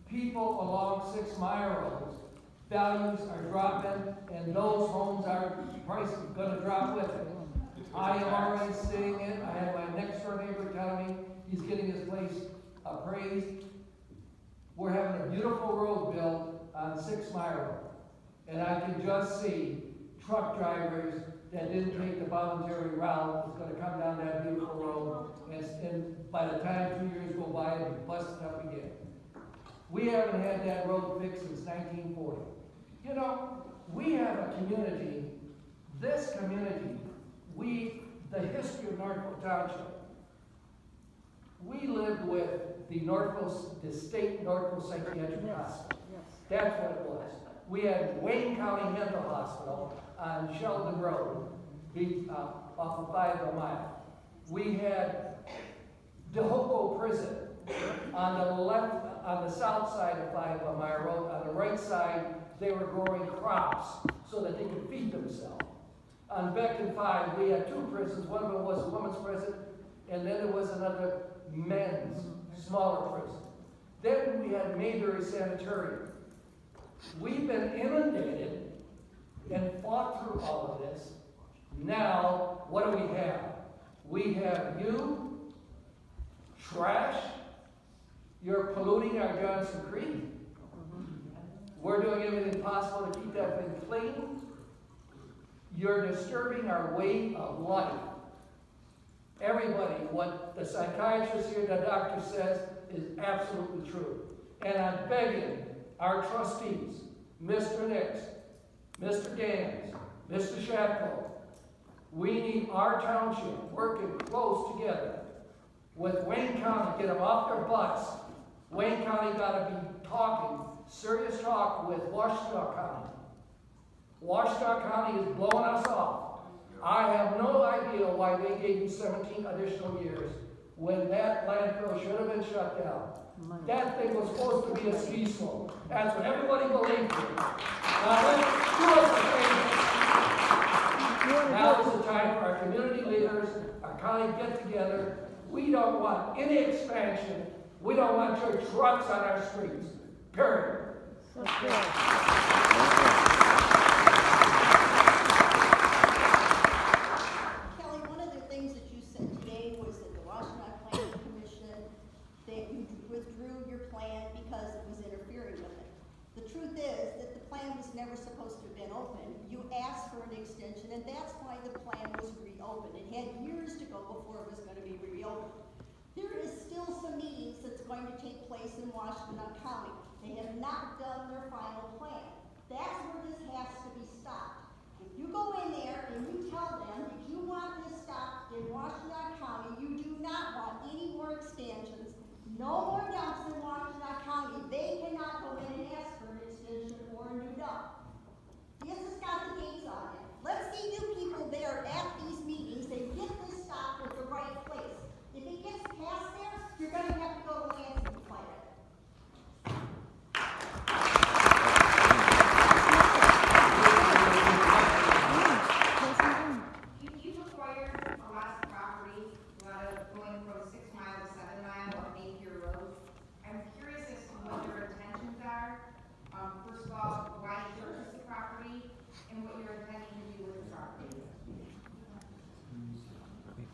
J: People along 6 Mile Road, values are dropping, and those homes are prices gonna drop with it. I am already seeing it. I have my next door neighbor telling me he's getting his place appraised. We're having a beautiful road built on 6 Mile Road. And I can just see truck drivers that didn't take the voluntary route is gonna come down that beautiful road. And by the time 2 years go by, it'll be busted up again. We haven't had that road fixed since 1940. We have a community, this community, the history of Northville Township. We lived with the state Northville Psychiatric Hospital. That's what it was. We had Wayne County Mental Hospital on Sheldon Road, off of 5 Mile. We had DeHoco Prison on the south side of 5 Mile Road. On the right side, they were growing crops so that they could feed themselves. On Beacon 5, we had 2 prisons. One of them was a women's prison, and then there was another men's, smaller prison. Then we had Mayberry Sanitarium. We've been inundated and fought through all of this. Now, what do we have? We have you, trash, you're polluting our Johnson Creek. We're doing everything possible to keep that thing clean. You're disturbing our way of life. Everybody, what the psychiatrist here, the doctor says, is absolutely true. And I'm begging our trustees, Mr. Nix, Mr. Gans, Mr. Shackel, we need our township working close together with Wayne County, get them off their butts. Wayne County got to be talking, serious talk with Washita County. Washita County is blowing us off. I have no idea why they gave you 17 additional years when that landfill should have been shut down. That thing was supposed to be a ski slope. That's what everybody believed in. Now let's do us a favor. Now is the time for our community leaders, our county get together. We don't want any expansion. We don't want your trucks on our streets. Period.
R: Kelly, one of the things that you said today was that the Washington Planning Commission, that you withdrew your plan because it was interfering with it. The truth is that the plan was never supposed to have been open. You asked for an extension, and that's why the plan was reopened. It had years to go before it was going to be reopened. There is still some meetings that's going to take place in Washington County. They have not done their final plan. That's where this has to be stopped. If you go in there and you tell them that you want this stopped in Washington County, you do not want any more extensions, no more dumps in Washington County, they cannot go in and ask for an extension or a new dump. This has got the dates on it. Let's see you people there at these meetings and get this stopped at the right place. If it gets past there,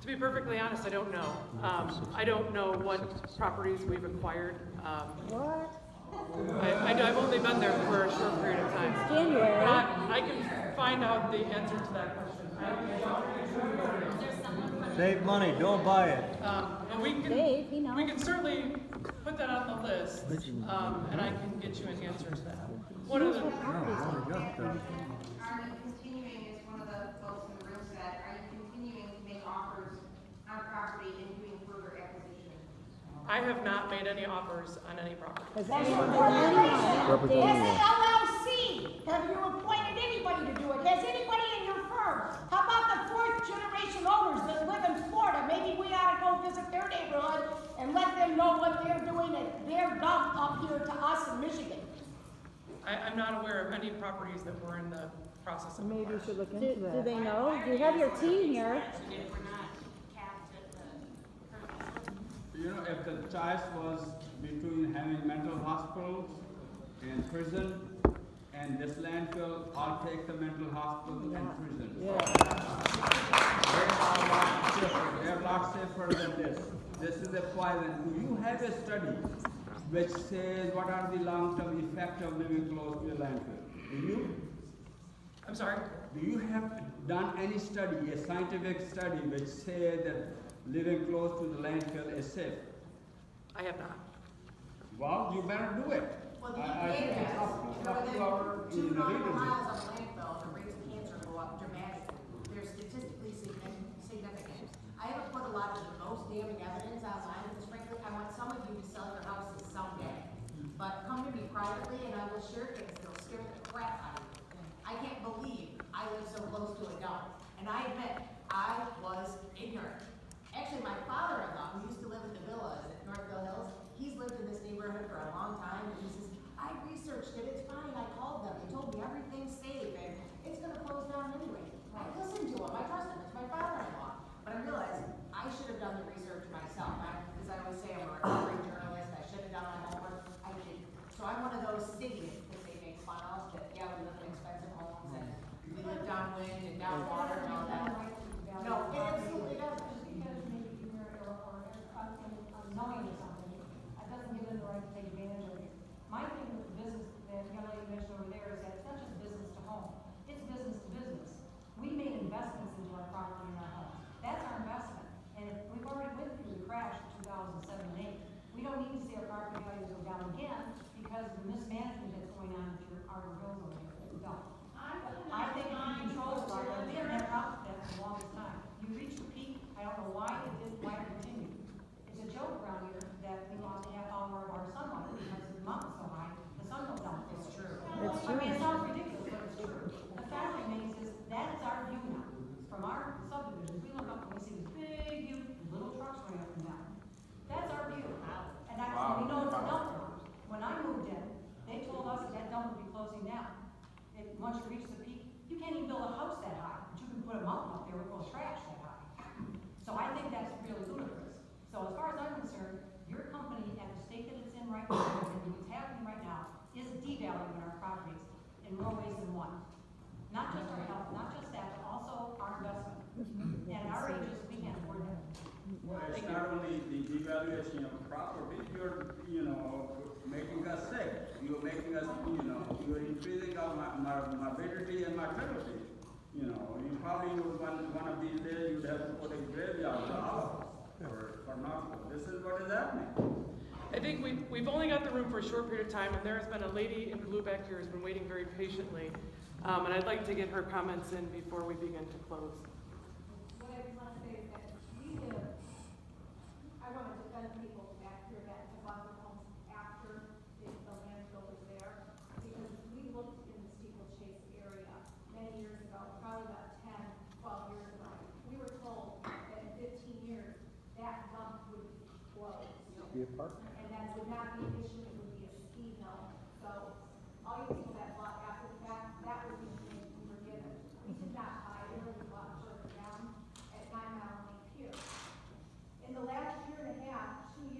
A: be perfectly honest, I don't know. I don't know what properties we've acquired.
P: What?
A: I've only been there for a short period of time.
P: January.
A: I can find out the answer to that question.
G: Save money, don't buy it.
A: And we can certainly put that on the list, and I can get you an answer to that. What are the?
K: Are you continuing, as one of the folks in the room said, are you continuing to make offers on property and doing further acquisition?
A: I have not made any offers on any property.
I: As an LLC, have you appointed anybody to do it? Has anybody in your firm? How about the fourth generation owners that live in Florida? Maybe we ought to go visit their neighborhood and let them know what they're doing at their dump up here to us in Michigan.
A: I'm not aware of any properties that were in the process of.
P: Maybe you should look
N: Do
P: into that.
N: they know? You have your team here.
L: You know, if the choice was between having mental hospitals and prison and this landfill, I'll take the mental hospital and prison. They're a lot safer than this. This is a poison. Do you have a study which says what are the long-term effects of living close to a landfill? Do you?
A: I'm sorry?
L: Do you have done any study, a scientific study, which says that living close to the landfill is safe?
A: I have not.
L: Well, you better do it.
D: Well, the
L: I think
D: EPA
L: it's
D: has,
L: up to our,
D: within 2 nautical
L: leaders.
D: miles of a landfill, the rates of cancer go up dramatically. They're statistically significant. I haven't put a lot of the most damning evidence online, because frankly, I want some of you to sell your houses someday. But come to me privately and I will share things that'll scare the crap out of you. I can't believe I live so close to a dump. And I admit, I was ignorant. Actually, my father-in-law, who used to live in the villas at Arbor Hills, he's lived in this neighborhood for a long time, and he says, I researched it, it's fine, I called them, they told me everything's safe, and it's gonna close down anyway. I listened to him, I trust him, it's my father-in-law. But I realized I should have done the research myself, because I always say I'm a recovering journalist, I should have done my homework, I didn't. So I'm one of those cities that they make fun of, that, yeah, we live in expensive homes, and we live downwind and down water and all that. No, it absolutely doesn't.
S: Knowing something, that doesn't give them the right to take advantage of it. My thing with the business that young lady mentioned over there is that it's not just business to home, it's business to business. We made investments into our property and our homes. That's our investment. And we've already went through the crash of 2007 and 8. We don't need to see our property values go down again because of the mismanagement that's going on at your Arbor Hills over there. We don't. I think if you control the market, we haven't had problems with that for the longest time. You reached the peak, I don't know why it didn't, why it continued. It's a joke around here that we lost a half hour of our sunlight because the mountain's so high, the sun goes down. It's true.
P: It's
S: I mean, it
P: true.
S: sounds ridiculous, but it's true. The fact remains is that is our view now. From our subdivision, we look up and we see this big, huge, little trucks running up and down. That's our view. And that's, we know it's a dump now. When I moved in, they told us that dump would be closing down. Once you reach the peak, you can't even build a house that high, but you can put a mountain up there with a trash that high. So I think that's really ludicrous. So as far as I'm concerned, your company at the state that it's in right now, and what's happening right now, is devaluing our properties in more ways than one. Not just our health, not just that, but also our investment. And our ages, we can't afford that.
L: Well, it's not only the devaluation of property, you're, making us sick. You're making us, you're increasing our morbidity and mortality. You probably would one of these days you'd have to put a graveyard house for not. This is what is happening.
A: I think we've only got the room for a short period of time, and there has been a lady in blue back here who's been waiting very patiently. And I'd like to get her comments in before we begin to close.
S: What I want to say is that I want to defend people back here that have bought their homes after the landfill was there, because we looked in the steeplechase area many years ago, probably about 10, 12 years ago. We were told that in 15 years, that dump would be closed. And that would not be an issue, it would be a ski hill. So all you people that bought after the fact, that was the information we were given. We did not buy it, we bought further down at 9 Mile Lane Pier. In the last year and a half, 2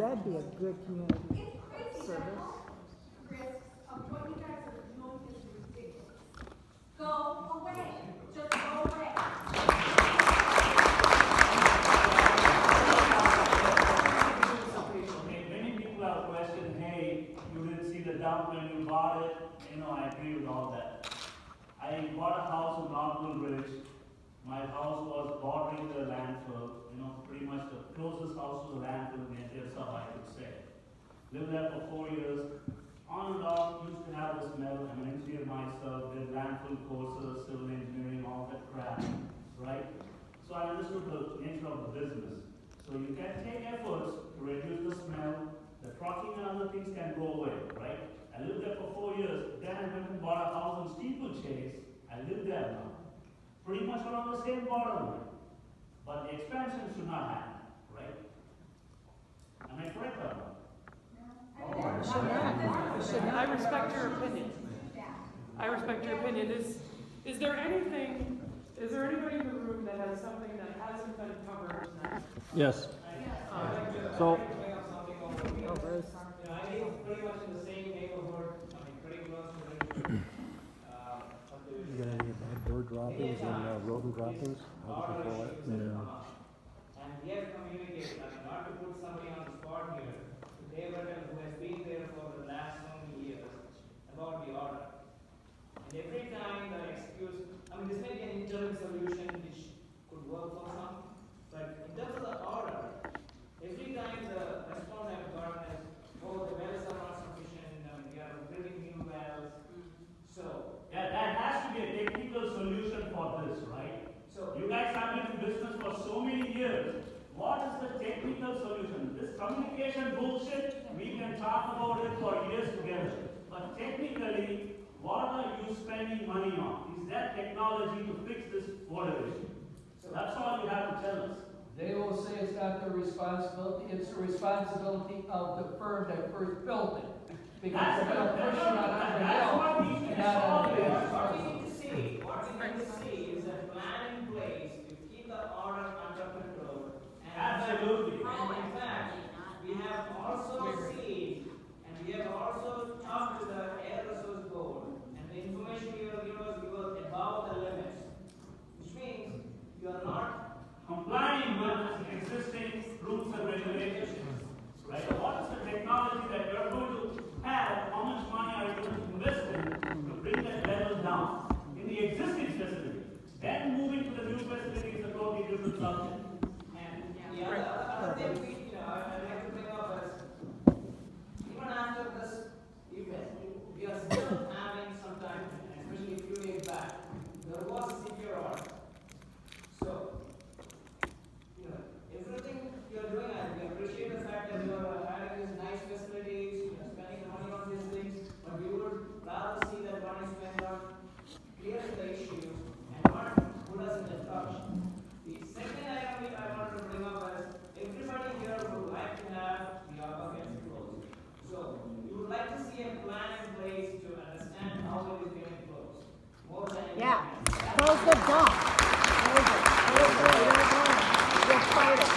P: that'd be a good community
N: It's crazy.
P: service.
N: The health risks of what you guys are doing is ridiculous. Go away. Just go away.
T: Okay, many people have questioned, hey, you didn't see the dump when you bought it. I agree with all that. I bought a house in Northville Ridge. My house was bordering the landfill, pretty much the closest house to the landfill in the entire sub, I could say. Lived there for 4 years. On and off, used to have the smell. I'm an engineer myself, did landfill courses, civil engineering, all that crap, right? So I understood the nature of the business. So you can take efforts to reduce the smell, the trucking and other things can go away, right? I lived there for 4 years, then I went and bought a house in Steeplechase. I live there now. Pretty much around the same borderline. But the expansion should not happen, right? Am I correct or not?
A: I respect your opinion. I respect your opinion. Is there anybody in the room that has something that hasn't been covered tonight?
L: Yes.
A: So.
O: I live pretty much in the same neighborhood, pretty close to the
G: You got any bad bird droppings and rodent droppings? How do you control it?
O: and we have communicated, not to put somebody on the spot here, to David who has been there for the last so many years, about the order. And every time the excuse, this may be an interim solution which could work for some, but in terms of the order, every time the response I've gotten is, oh, the wells are not sufficient, we are building new wells. So,
T: Yeah, that has to be a technical solution for this, right?
O: So
T: you guys have been in business for so many years. What is the technical solution? This communication bullshit, we can talk about it for years together. But technically, what are you spending money on? Is there technology to fix this water issue? That's all you have to tell us.
J: They will say it's not their responsibility, it's the responsibility of the firm that first built it. Because they're gonna push it on everybody else, not on the
O: What we need to see is a plan in place to keep the order under control. And
T: Absolutely.
O: In fact, we have also seen, and we have also talked to the air resource board, and the information you have given us, we were above the limits. Which means you are not
T: complying with existing rules and regulations. Right? So what is the technology that you are going to have? How much money are you going to invest in to bring that level down in the existing facility? Then moving to the new facility is a totally different subject.
O: And the other thing I'd like to bring up is, even after this event, we are still having some time, especially a few days back, there was a severe order. So, everything you're doing, we appreciate the fact that you are having these nice facilities, you're spending money on these things, but we would rather see that money spent on clearing the issues and not put us in the touch. The second item I wanted to bring up is, everybody here would like to have the upper gets closed. So, you would like to see a plan in place to understand how it is getting closed. More than
P: Yeah, close the dump. Close it. We'll fight it.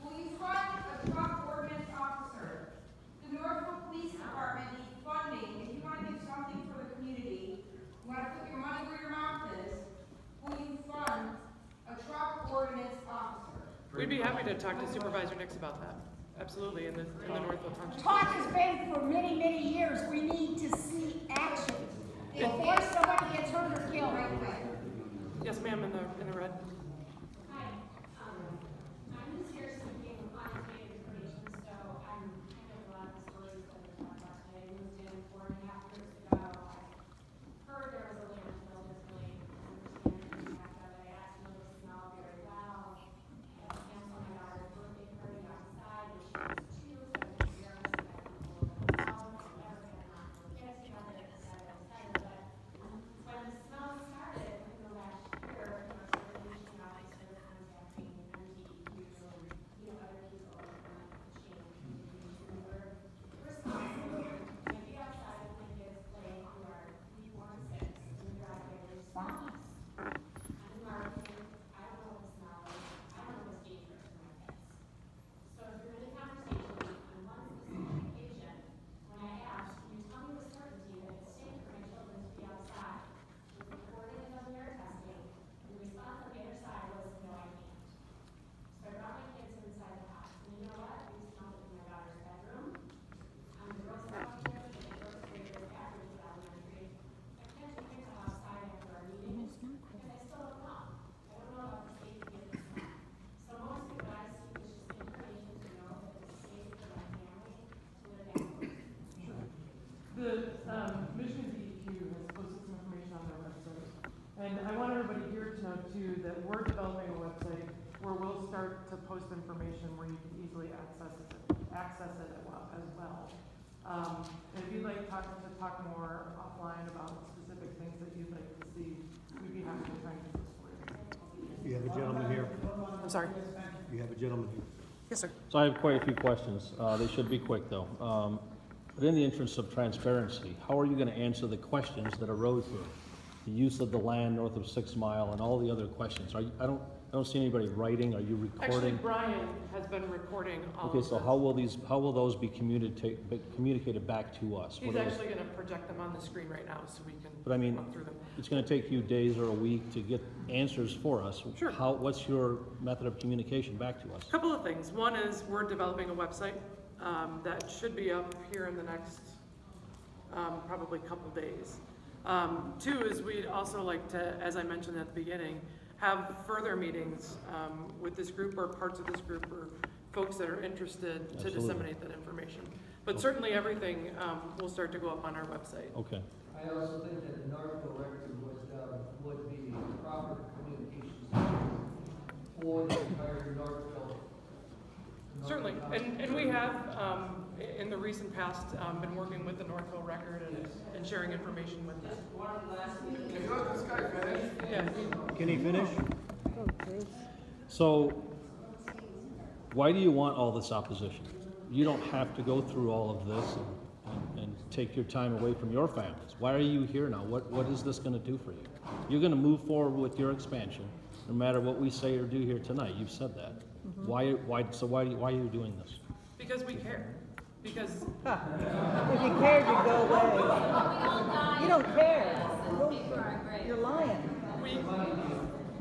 N: Will you fund a truck ordinance officer? The Northville Police Department needs funding. If you want to do something for the community, you want to put your money where your mouth is, will you fund a truck ordinance officer?
A: We'd be happy to talk to Supervisor Nix about that. Absolutely, in the Northville Township.
I: Talk has been for many, many years. We need to see action before somebody gets hurt or killed.
A: Yes, ma'am, in the red.
N: Hi, I'm just here seeking unpaid information, so I'm kind of a lot of the stories that we talked about today. I moved in 4.5 years ago. I heard there was a landfill, just really understand the impact of it. I actually know the smell very well. I canceled my daughter's birthday party outside when she was 2, so I was embarrassed that I couldn't go to the house. I never had a knock on the kids together, et cetera, but when the smell started in the last year,
A: start to post information where you can easily access it as well. And if you'd like to talk more offline about specific things that you'd like to see, we'd be happy to try and do this for you.
U: You have a gentleman here.
A: I'm sorry.
U: You have a gentleman here.
A: Yes, sir.
V: So I have quite a few questions. They should be quick, though. But in the interest of transparency, how are you going to answer the questions that arose here? The use of the land north of 6 Mile and all the other questions. I don't see anybody writing. Are you recording?
A: Actually, Brian has been recording all
V: Okay,
A: of
V: so
A: this.
V: how will those be communicated back to us?
A: He's actually going to project them on the screen right now so we can
V: But I mean,
A: run through them.
V: it's going to take you days or a week to get answers for us.
A: Sure.
V: What's your method of communication back to us?
A: A couple of things. One is we're developing a website that should be up here in the next probably couple days. Two is we'd also like to, as I mentioned at the beginning, have further meetings with this group or parts of this group or folks that are interested to
V: Absolutely.
A: disseminate that information. But certainly everything will start to go up on our website.
V: Okay.
J: I also think that the Northville record would be the proper communications for the entire Northville.
A: Certainly, and we have, in the recent past, been working with the Northville Record and sharing information with them.
B: Can you let this guy finish?
A: Yeah.
U: Can he finish?
V: So, why do you want all this opposition? You don't have to go through all of this and take your time away from your families. Why are you here now? What is this going to do for you? You're going to move forward with your expansion, no matter what we say or do here tonight. You've said that. Why are you doing this?
A: Because we care. Because
P: If you cared, you'd go away. You don't care. You're lying.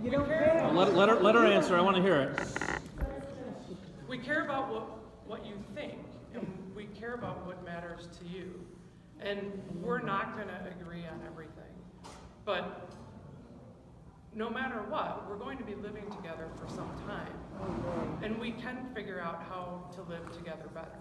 P: You don't care.
V: Let her answer. I want to hear it.
A: we care about what you think, and we care about what matters to you. And we're not going to agree on everything. But no matter what, we're going to be living together for some time. And we can figure out how to live together better.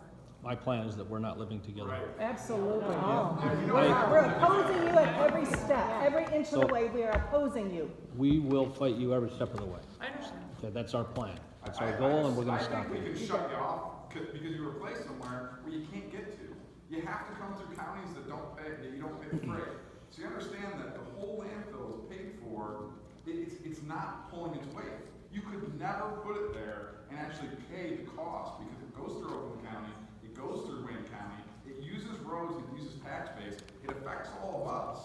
V: My plan is that we're not living together.
P: Absolutely. We're opposing you at every step, every inch of the way. We are opposing you.
V: We will fight you every step of the way.
A: I understand.
V: Okay, that's our plan. That's our goal, and we're going to stop
B: I think
V: you.
B: we can shut you off because you were placed somewhere where you can't get to. You have to come through counties that you don't pay freight. So you understand that the whole landfill is paid for. It's not pulling its weight. You could never put it there and actually pay the cost because it goes through Oakland County, it goes through Wayne County, it uses roads, it uses tax base, it affects all of us,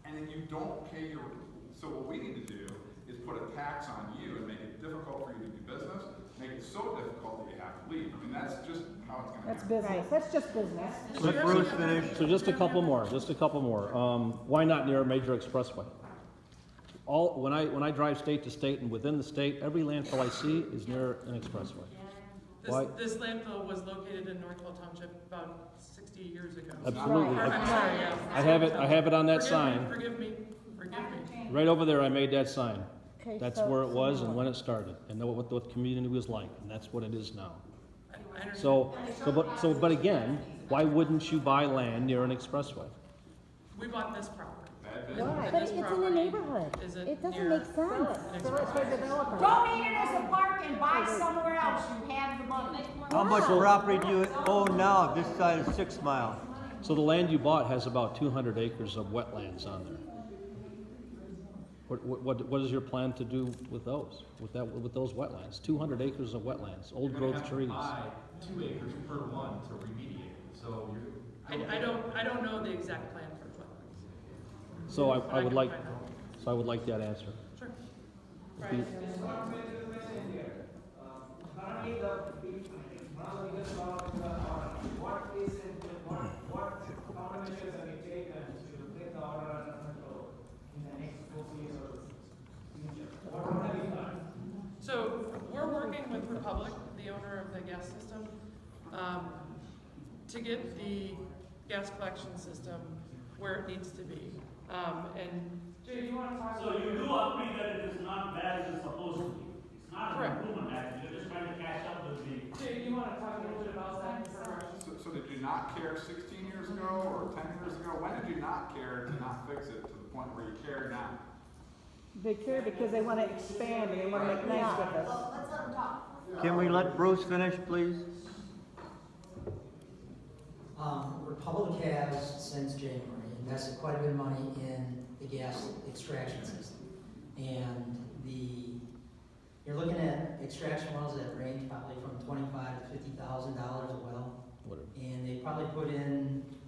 B: and then you don't pay your. So what we need to do is put a tax on you and make it difficult for you to do business, make it so difficult that you have to leave. I mean, that's just how it's going to
P: That's
B: happen.
P: business. That's just business.
U: Let Bruce finish.
V: So just a couple more. Why not near a major expressway? When I drive state to state and within the state, every landfill I see is near an expressway. Why?
A: This landfill was located in Northville Township about 60 years ago.
V: Absolutely.
A: I'm sorry, yeah.
V: I have it on that sign.
A: Forgive me.
V: Right over there, I made that sign.
P: Okay,
V: That's
P: so-
V: where it was and when it started, and know what the community was like, and that's what it is now.
A: I understand.
V: But again, why wouldn't you buy land near an expressway?
A: We bought this property.
P: Why?
A: But it's in the
P: neighborhood. It doesn't make sense.
I: Go meet it as a park and buy somewhere else. You have the money.
G: How much property do you own now, this side of 6 Mile?
V: So the land you bought has about 200 acres of wetlands on there. What is your plan to do with those? With those wetlands? 200 acres of wetlands, old
C: You're gonna
V: growth
C: have to
V: trees.
C: buy 2 acres per one to remediate. So you're.
A: I don't know the exact plan for wetlands.
V: So
A: But
V: I would
A: can
V: like,
A: find out.
V: so I would like that answer.
A: Sure.
V: Be-
O: Currently, one of the biggest problems is what countermeasures have been taken to get the order under control in the next 4 years or future? What have you done?
A: So we're working with Republic, the owner of the gas system, to get the gas collection system where it needs to be. And Jay, you want to talk?
T: So you do agree that it is not where it is supposed to be? It's not an
A: Correct.
T: improvement actually, you're just trying to catch up with the.
A: Jay, you want to talk a little bit about that?
B: So did you not care 16 years ago or 10 years ago? When did you not care to not fix it to the point where you care now?
P: Victor, because they want to expand and they want to make nice with us.
S: Well, let's let them talk.
G: Can we let Bruce finish, please?
E: Republic has, since January, invested quite a bit of money in the gas extraction system. And you're looking at extraction wells that range probably from $25,000 to $50,000 a well.
V: Whatever.
E: And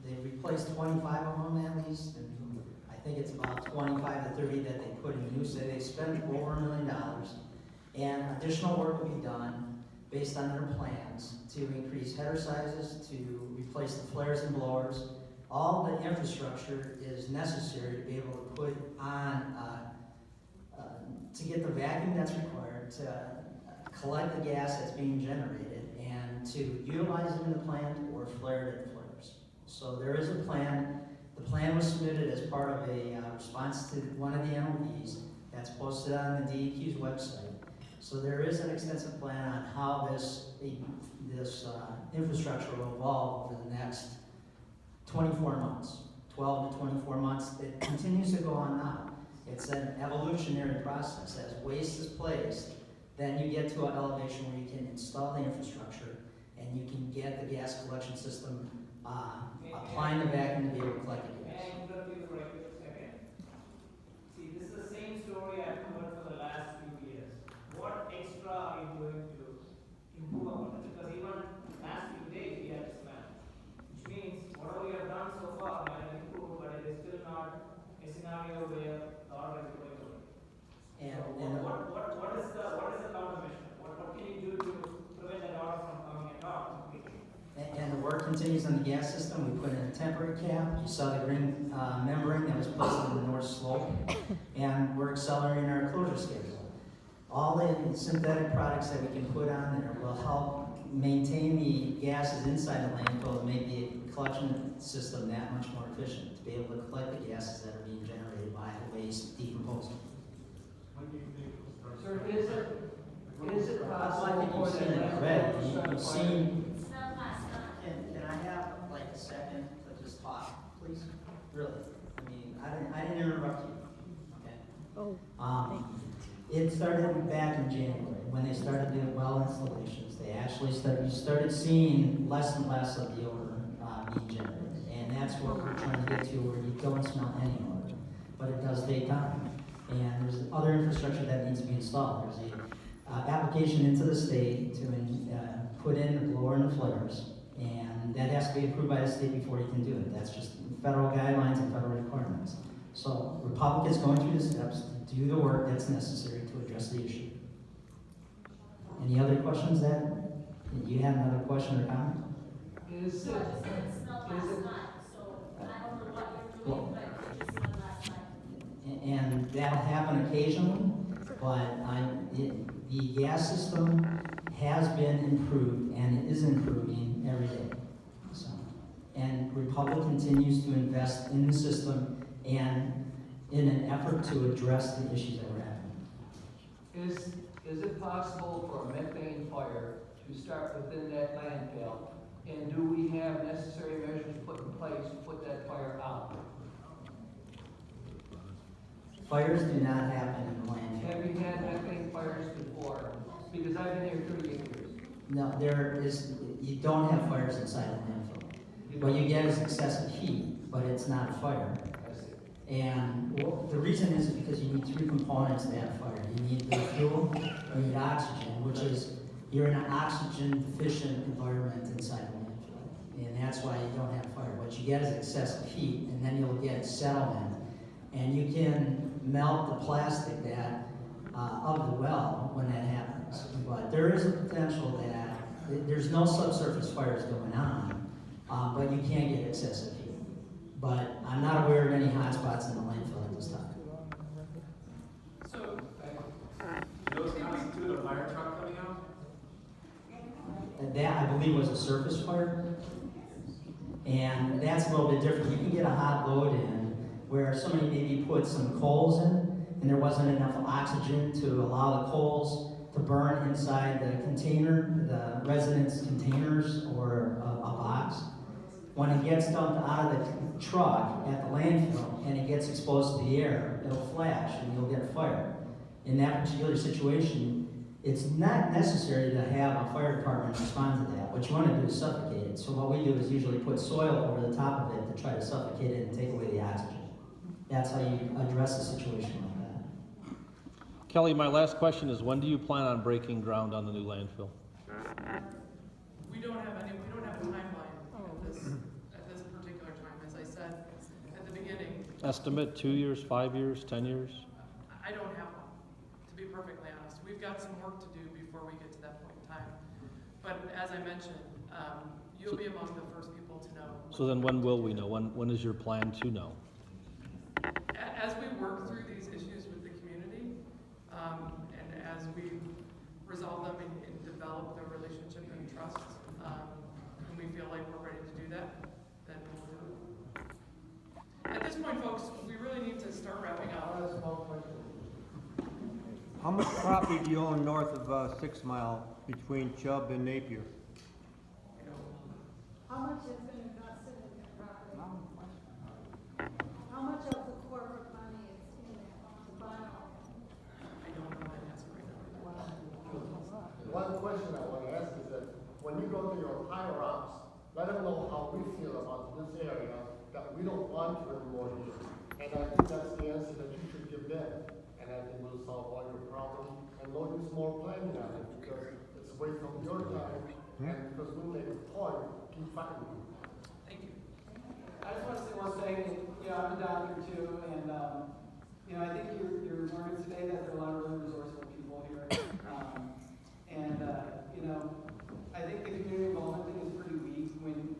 E: they've replaced 25 of them at least, and I think it's about 25 to 30 that they put in use. So they spent over $1 million. And additional work will be done based on their plans to increase header sizes, to replace the flares and blowers. All the infrastructure is necessary to be able to put on, to get the vacuum that's required, to collect the gas that's being generated, and to utilize it in the plant or flare it at the flares. So there is a plan. The plan was submitted as part of a response to one of the MOVs that's posted on the DEQ's website. So there is an extensive plan on how this infrastructure will evolve over the next 24 months, 12 to 24 months. It continues to go on now. It's an evolutionary process. As waste is placed, then you get to an elevation where you can install the infrastructure and you can get the gas collection system applying the vacuum to be able to collect the gas.
O: May I interrupt you for a quick second? See, this is the same story I've heard for the last few years. What extra are you going to improve upon it? Because even last few days we had to smell. Which means whatever you have done so far might have improved, but it is still not a scenario where the order is going away. What is the countermeasure? What can you do to prevent that order from coming at all completely?
E: And the work continues on the gas system. We put in a temporary cap. You saw the green membrane that was placed on the north slope. And we're accelerating our closure schedule. All the synthetic products that we can put on there will help maintain the gases inside the landfill and make the collection system that much more efficient to be able to collect the gases that are being generated by the waste decomposing.
J: Sir, is it possible?
E: I think you've seen it already. You've seen.
N: It's not last night.
E: Can I have like a second to just talk, please? Really? I mean, I didn't interrupt you. Okay.
P: Oh.
E: It started back in January when they started doing well installations. They actually started seeing less and less of the odor being generated, and that's what we're trying to get to, where you don't smell any odor. But it does take time, and there's other infrastructure that needs to be installed. There's a application into the state to put in the blower and the flares, and that has to be approved by the state before you can do it. That's just federal guidelines and federal requirements. So Republic is going through the steps to do the work that's necessary to address the issue. Any other questions you have another question or comment?
N: It's not last night, so I don't know what you're doing, but it just smelled last night.
E: And that'll happen occasionally, but the gas system has been improved and it is improving every day. So, and Republic continues to invest in the system and in an effort to address the issues that we're having.
J: Is it possible for a methane fire to start within that landfill? And do we have necessary measures put in place to put that fire out?
E: Fires do not happen in the landfill.
J: Have you had methane fires before? Because I've been here 38 years.
E: No, you don't have fires inside the landfill. What you get is excessive heat, but it's not a fire. And the reason is because you need three components to have fire. You need the fuel, you need oxygen, which is, you're in an oxygen deficient environment inside the landfill. And that's why you don't have fire. What you get is excessive heat, and then you'll get settlement. And you can melt the plastic of the well when that happens. But there is a potential that there's no subsurface fires going on, but you can get excessive heat. But I'm not aware of any hot spots in the landfill at this time.
C: So, do those constitute a fire truck coming out?
E: And that, I believe, was a surface fire. And that's a little bit different. You can get a hot load in where somebody maybe put some coals in, and there wasn't enough oxygen to allow the coals to burn inside the container, the residence containers, or a box. when it gets dumped out of the truck at the landfill and it gets exposed to the air, it'll flash and you'll get fired. In that particular situation, it's not necessary to have a fire department respond to that. What you want to do is suffocate it. So what we do is usually put soil over the top of it to try to suffocate it and take away the oxygen. That's how you address a situation like that.
V: Kelly, my last question is, when do you plan on breaking ground on the new landfill?
A: We don't have a timeline at this particular time. As I said at the beginning,
V: Estimate, 2 years, 5 years, 10 years?
A: I don't have one, to be perfectly honest. We've got some work to do before we get to that point in time. But as I mentioned, you'll be among the first people to know.
V: So then when will we know? When is your plan to know?
A: As we work through these issues with the community, and as we resolve them and develop the relationship and trust, and we feel like we're ready to do that, then we'll do it. At this point, folks, we really need to start wrapping up.
G: How much property do you own north of 6 Mile between Chubb and Napier?
F: How much is invested in that property? How much of the corporate money is in that to buy all that?
A: I don't know that answer right now.
M: One question I want to ask is that when you go to your higher ups, let them know how we feel about this area, that we don't want to anymore here. And I think that's the answer that you should give them. And I think we'll solve all your problems and no use more planning on it because it's a waste of your time and because we'll make a point, keep fighting you.
A: Thank you.
W: I just want to say one thing. I'm a doctor too, and I think you're learning today that there are a lot of really resourceful people here. I think the community involvement thing is pretty weak when,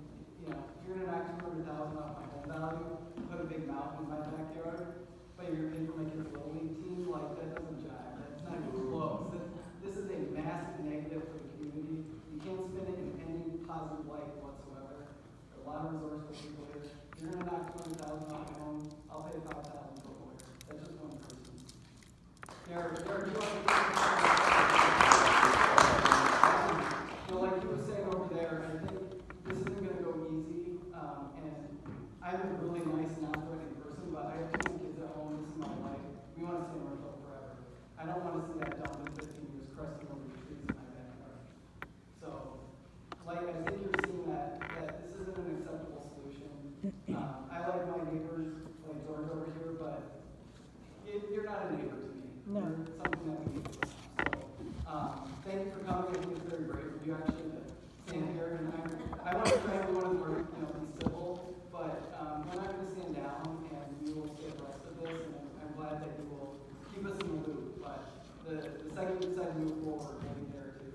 W: if you're gonna knock $200,000 off my home value, put a big mountain in my backyard, but you're paying for my kid's little league team, like that doesn't jive. That's not even close. This is a massive negative for the community. You can't spin it in any positive light whatsoever. There are a lot of resourceful people here. If you're gonna knock $20,000 off my home, I'll pay $5,000 for a lawyer. That's just one person. There are 200 like you were saying over there, I think this isn't going to go easy, and I'm a really nice, non-threatening person, but I have 2 kids at home, this is my life. We want to stay in Northville forever. I don't want to see that dump in 15 years cresting over the trees in my backyard. So, I think you're seeing that this isn't an acceptable solution. I like my neighbors, like George over here, but you're not a neighbor to me.
P: No.
W: You're something that we need to stop. So, thank you for coming. I think it's very brave of you actually to stand here. And I want to try everyone to work, be civil, but we're not going to stand down, and we will stay abreast of this. And I'm glad that you will keep us in the loop. But the second you decide to move forward, we'll be there to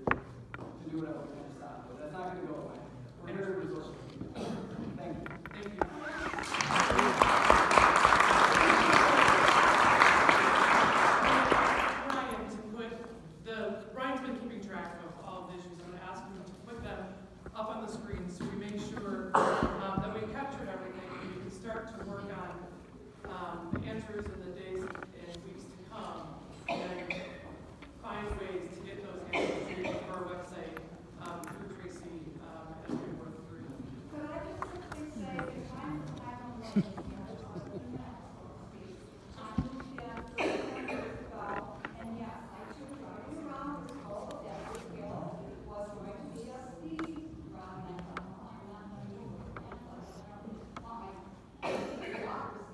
W: do whatever we can to stop it. That's not going to go away. We're very resourceful people. Thank you.
A: Thank you. Brian's been keeping track of all of the issues. I'm going to ask him to put them up on the screen so we make sure that we captured everything and we can start to work on answers in the days and weeks to come and find ways to get those answers to our website through Tracy as we work through them.
F: Could I just quickly say, if I'm from and yes, I took driving around this whole Denverville was going to be a speed run and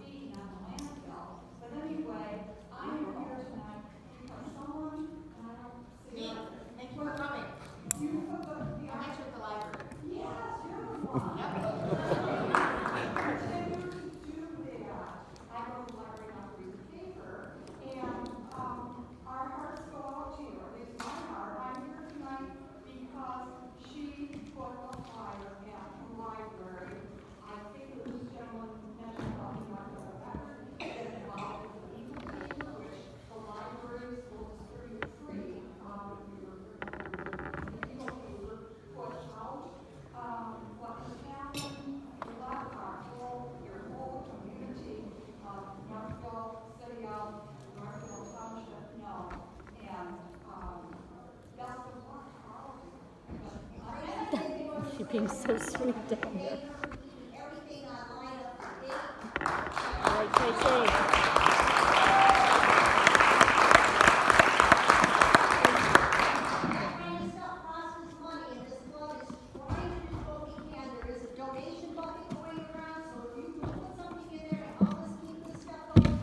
F: speeding on the landfill. But anyway, I'm here tonight because someone, and I don't see it.
R: Thank you for coming.
F: You put the
R: I'm actually at the library.
F: yes, you're the one. Continue to do that. I go to the library on the paper, and our hearts go out to you, at least my heart. I'm here tonight because she put a flyer at the library. I think it was this gentleman mentioned about the library record that involved the legal paper, which the libraries will distribute free of your legal paper put out. What has happened, your whole community of Northville, City of Northville Township, no. And, best of luck to all of you.
P: You're being so sweet down there. Stay safe.
R: Trying to stop process money, and this club is trying to do what we can. There is a donation bucket going around, so if you can put something in there to help us keep this stuff going,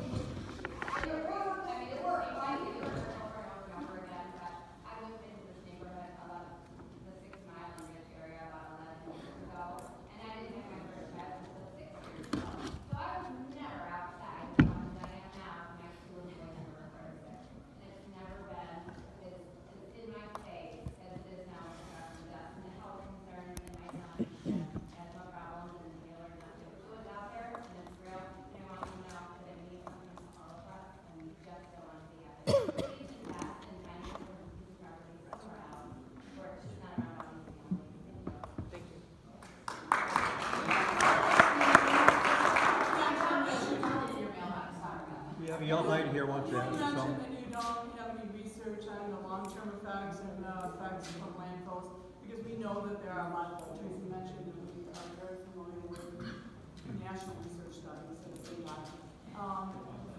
R: it'll work. It'll work.
H: I do it over and over again, but I moved into this neighborhood about the 6 Mile and Ridge area about 11 years ago, and I didn't have my first pet until 6 years ago. So I was never outside as much as I am now. My school is going to refer to it. And it's never been as in my face as it is now with construction dust. And the health concerns and my son has no problems and the dealer nothing. So it's out there and it's real. And I want you to know that it means something to all of us and we just don't want to see happen. Please invest in finding these properties somewhere else where it's just not around all these families.
A: Thank you.
G: We have a young lady here wants to
A: You
G: ask you
A: mentioned
G: something.
A: that you don't have any research on the long-term effects and effects from landfills, because we know that there are a lot, like Tracy mentioned, and we are very familiar with national research studies that have been done.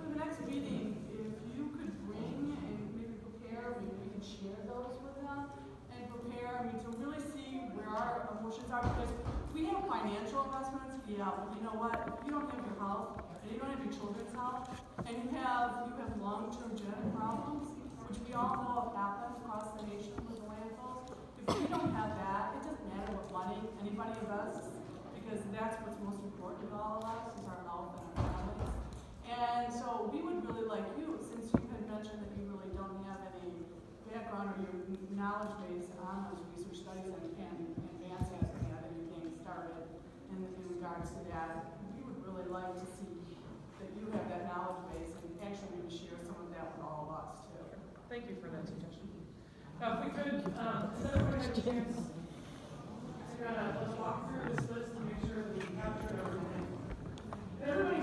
A: For the next meeting, if you could bring and maybe prepare, maybe we can share those with them, and prepare, I mean, to really see where our emotions are, because we have financial investments, yeah, but you know what, if you don't have your health, and you don't have your children's health, and you have long-term genetic problems, which we all know have happened across the nation with the landfills. If we don't have that, it doesn't matter what money anybody invests, because that's what's most important to all of us, is our health and our families. And so we would really like you, since you had mentioned that you really don't have any background or your knowledge base on those research studies, and Vance hasn't had anything started in regards to that, we would really like to see that you have that knowledge base and actually maybe share some of that with all of us too. Thank you for that suggestion. Now, if we could, instead of putting a chance to let's walk through this list to make sure that we capture everything. Everybody